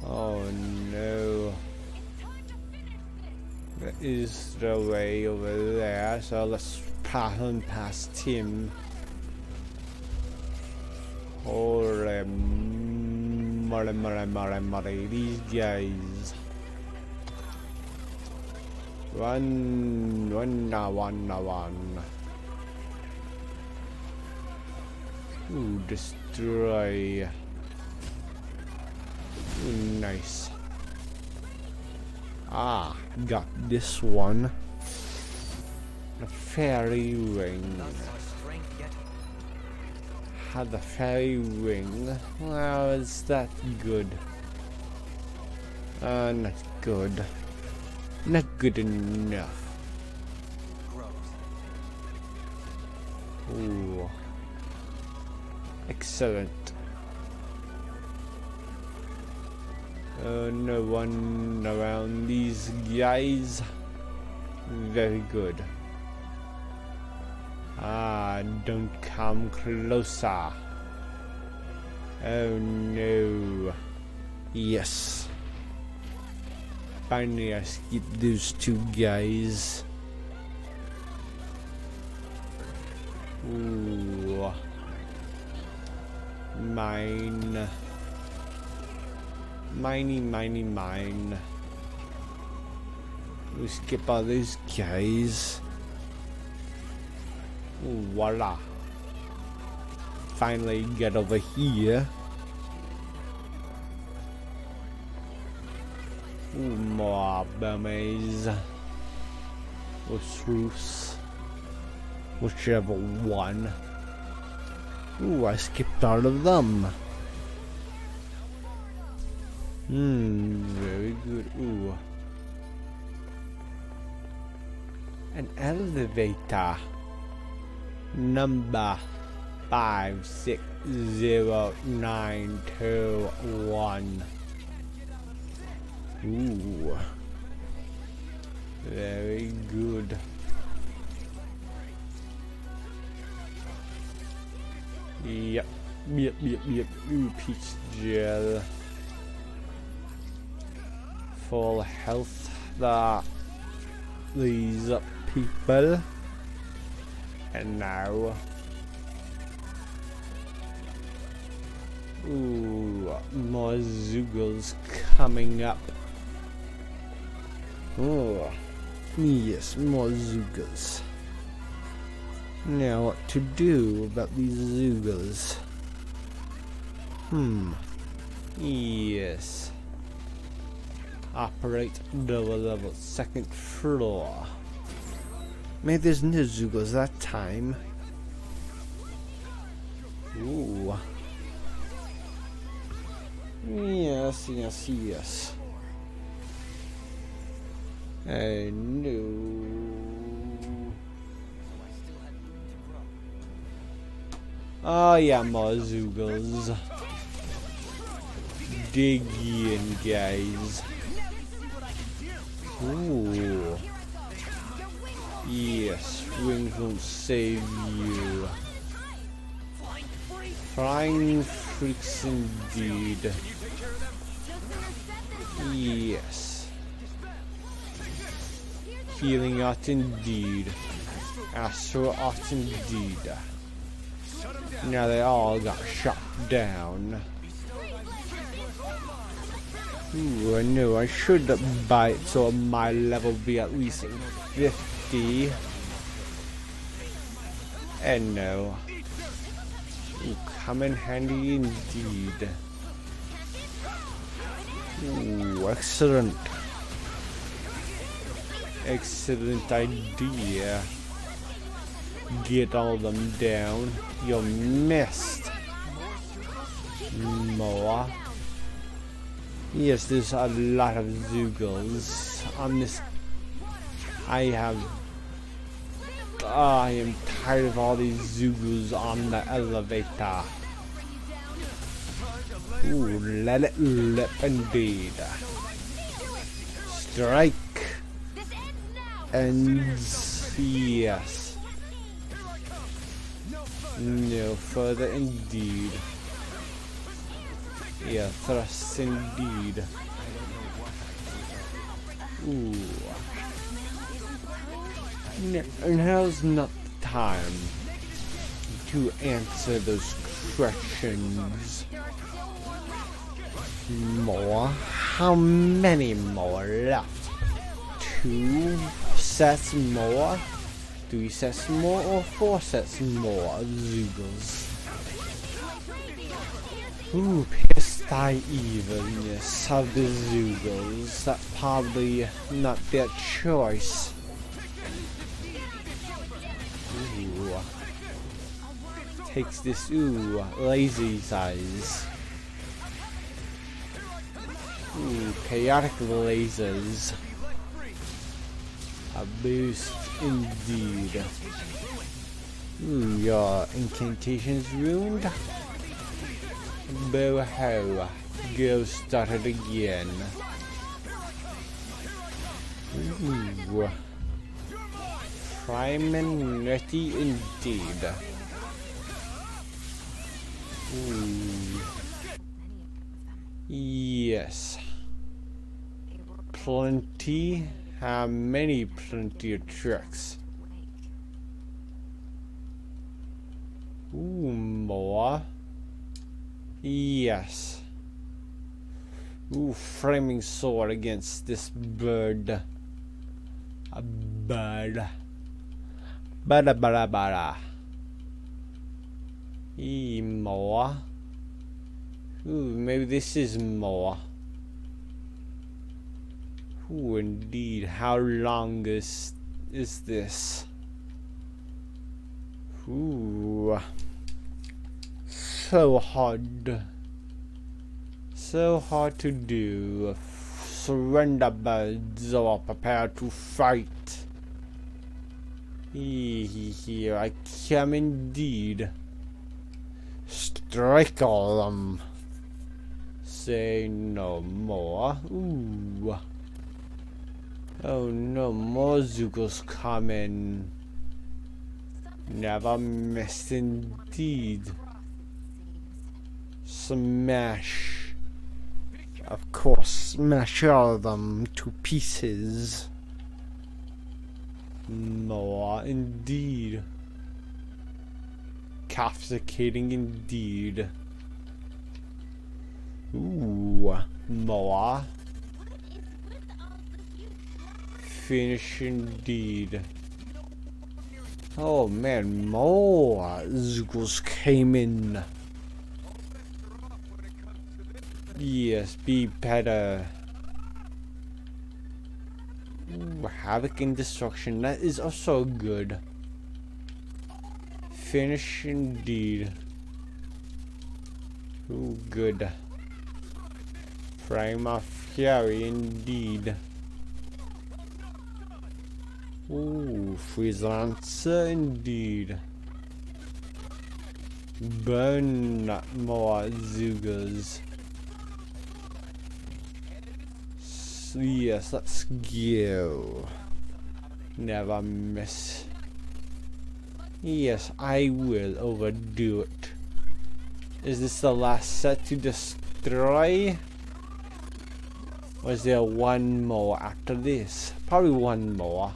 Oh no. There is the way over there, so let's pass on past him. Holy moly, these guys. One. Ooh, destroy. Ooh, nice. Ah, got this one. The fairy ring. Thus our strength yet. Had the fairy ring. Well, is that good? Not good. Not good enough. Grows. Ooh. Excellent. No one around these guys. Very good. Don't come closer. Oh no. Yes. Finally I skipped those two guys. Ooh. Mine. Mine. We skip all these guys. Ooh, voila. Finally get over here. Ooh, more Burmese. Or Truce. Whichever one. Ooh, I skipped all of them. Very good. Ooh. An elevator. Number 56091. Ooh. Very good. Yep. Ooh, peach gel. Full health. These people. And now. Ooh, more Zoogles coming up. Oh, yes, more Zoogles. Now what to do about these Zoogles? Yes. Operate double level, second floor. Maybe there's no Zoogles that time. Ooh. Yes. No. Oh yeah, more Zoogles. Dig in, guys. Ooh. Yes, wings will save you. Flying freaks indeed. Yes. Healing art indeed. Astro art indeed. Now they all got shot down. Ooh, I know I should buy it so my level be at least 50. And no. Ooh, come in handy indeed. Ooh, excellent. Excellent idea. Get all of them down. You missed. More. Yes, there's a lot of Zoogles on this. I am tired of all these Zoogles on the elevator. Ooh, let it rip indeed. Strike. Ends. Yes. No further indeed. Yeah, thrust indeed. Ooh. Now's not the time to answer those questions. More? How many more left? 2 sets more? 3 sets more or 4 sets more Zoogles? Ooh, pissed I evenness of the Zoogles. That probably not their choice. Ooh. Takes this, ooh, lazy size. Ooh, chaotic lasers. A boost indeed. Ooh, your incantation's ruined. Boo-hoo. go start it again. Ooh. Prime and nutty indeed. Ooh. Yes. Plenty. How many plenty of tricks? Ooh, more. Yes. Ooh, flaming sword against this bird. A bird. Bada bada bada. More. Ooh, maybe this is more. Ooh, indeed. How long is this? Ooh. So hard. So hard to do. Surrender birds or prepare to fight. Here I come indeed. Strike all of them. Say no more. Ooh. Oh no, more Zeugles coming. Never miss indeed. Smash. Of course, smash all of them to pieces. More indeed. Captivating indeed. Ooh, more. Finish indeed. Oh man, more Zeugles came in. Yes, be better. Ooh, havoc and destruction, that is also good. Finish indeed. Ooh, good. Frame of fury indeed. Ooh, freeze lancer indeed. Burn more Zeugles. Yes, let's go. Never miss. Yes, I will overdo it. Is this the last set to destroy? Or is there one more after this? Probably one more.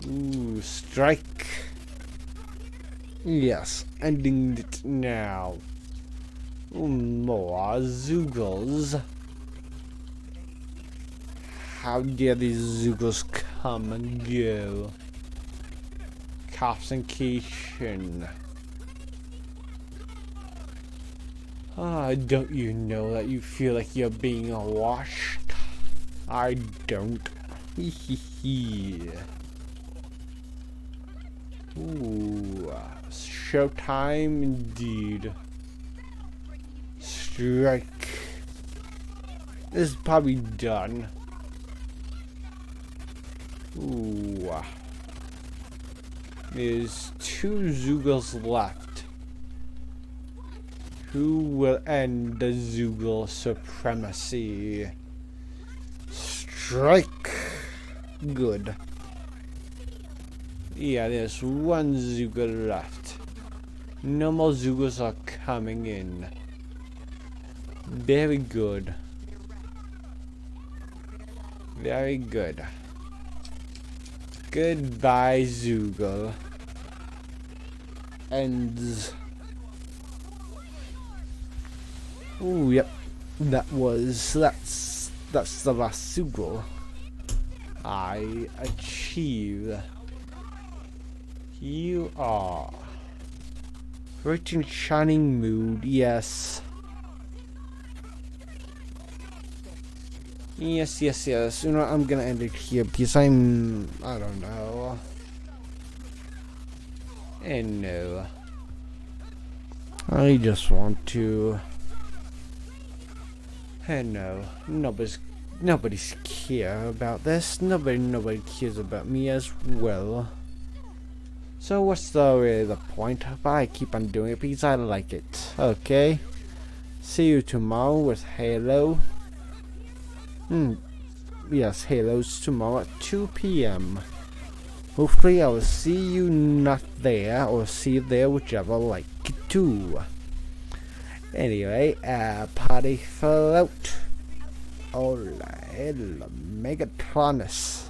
Ooh, strike. Yes, ending it now. Ooh, more Zeugles. How dare these Zeugles come and go? Concentration. Ah, don't you know that you feel like you're being washed? I don't. Hee. Ooh, showtime indeed. Strike. This is probably done. Ooh. There's 2 Zeugles left. Who will end the Zeugle supremacy? Strike. Good. Yeah, there's 1 Zeugle left. No more Zeugles are coming in. Very good. Very good. Goodbye, Zeugle. Ends. Ooh, yep. That's the last Zeugle I achieved. You are rich in shining mood, yes. Yes. You know, I'm gonna end it here because I don't know. And no. I just want to. And no. Nobody's care about this. Nobody cares about me as well. So what's the point? But I keep on doing it because I like it. Okay. See you tomorrow with Halo. Yes, Halo's tomorrow at 2 PM. Hopefully I will see you not there, or see you there, whichever like to. Anyway, party float. Alright, Megatronus.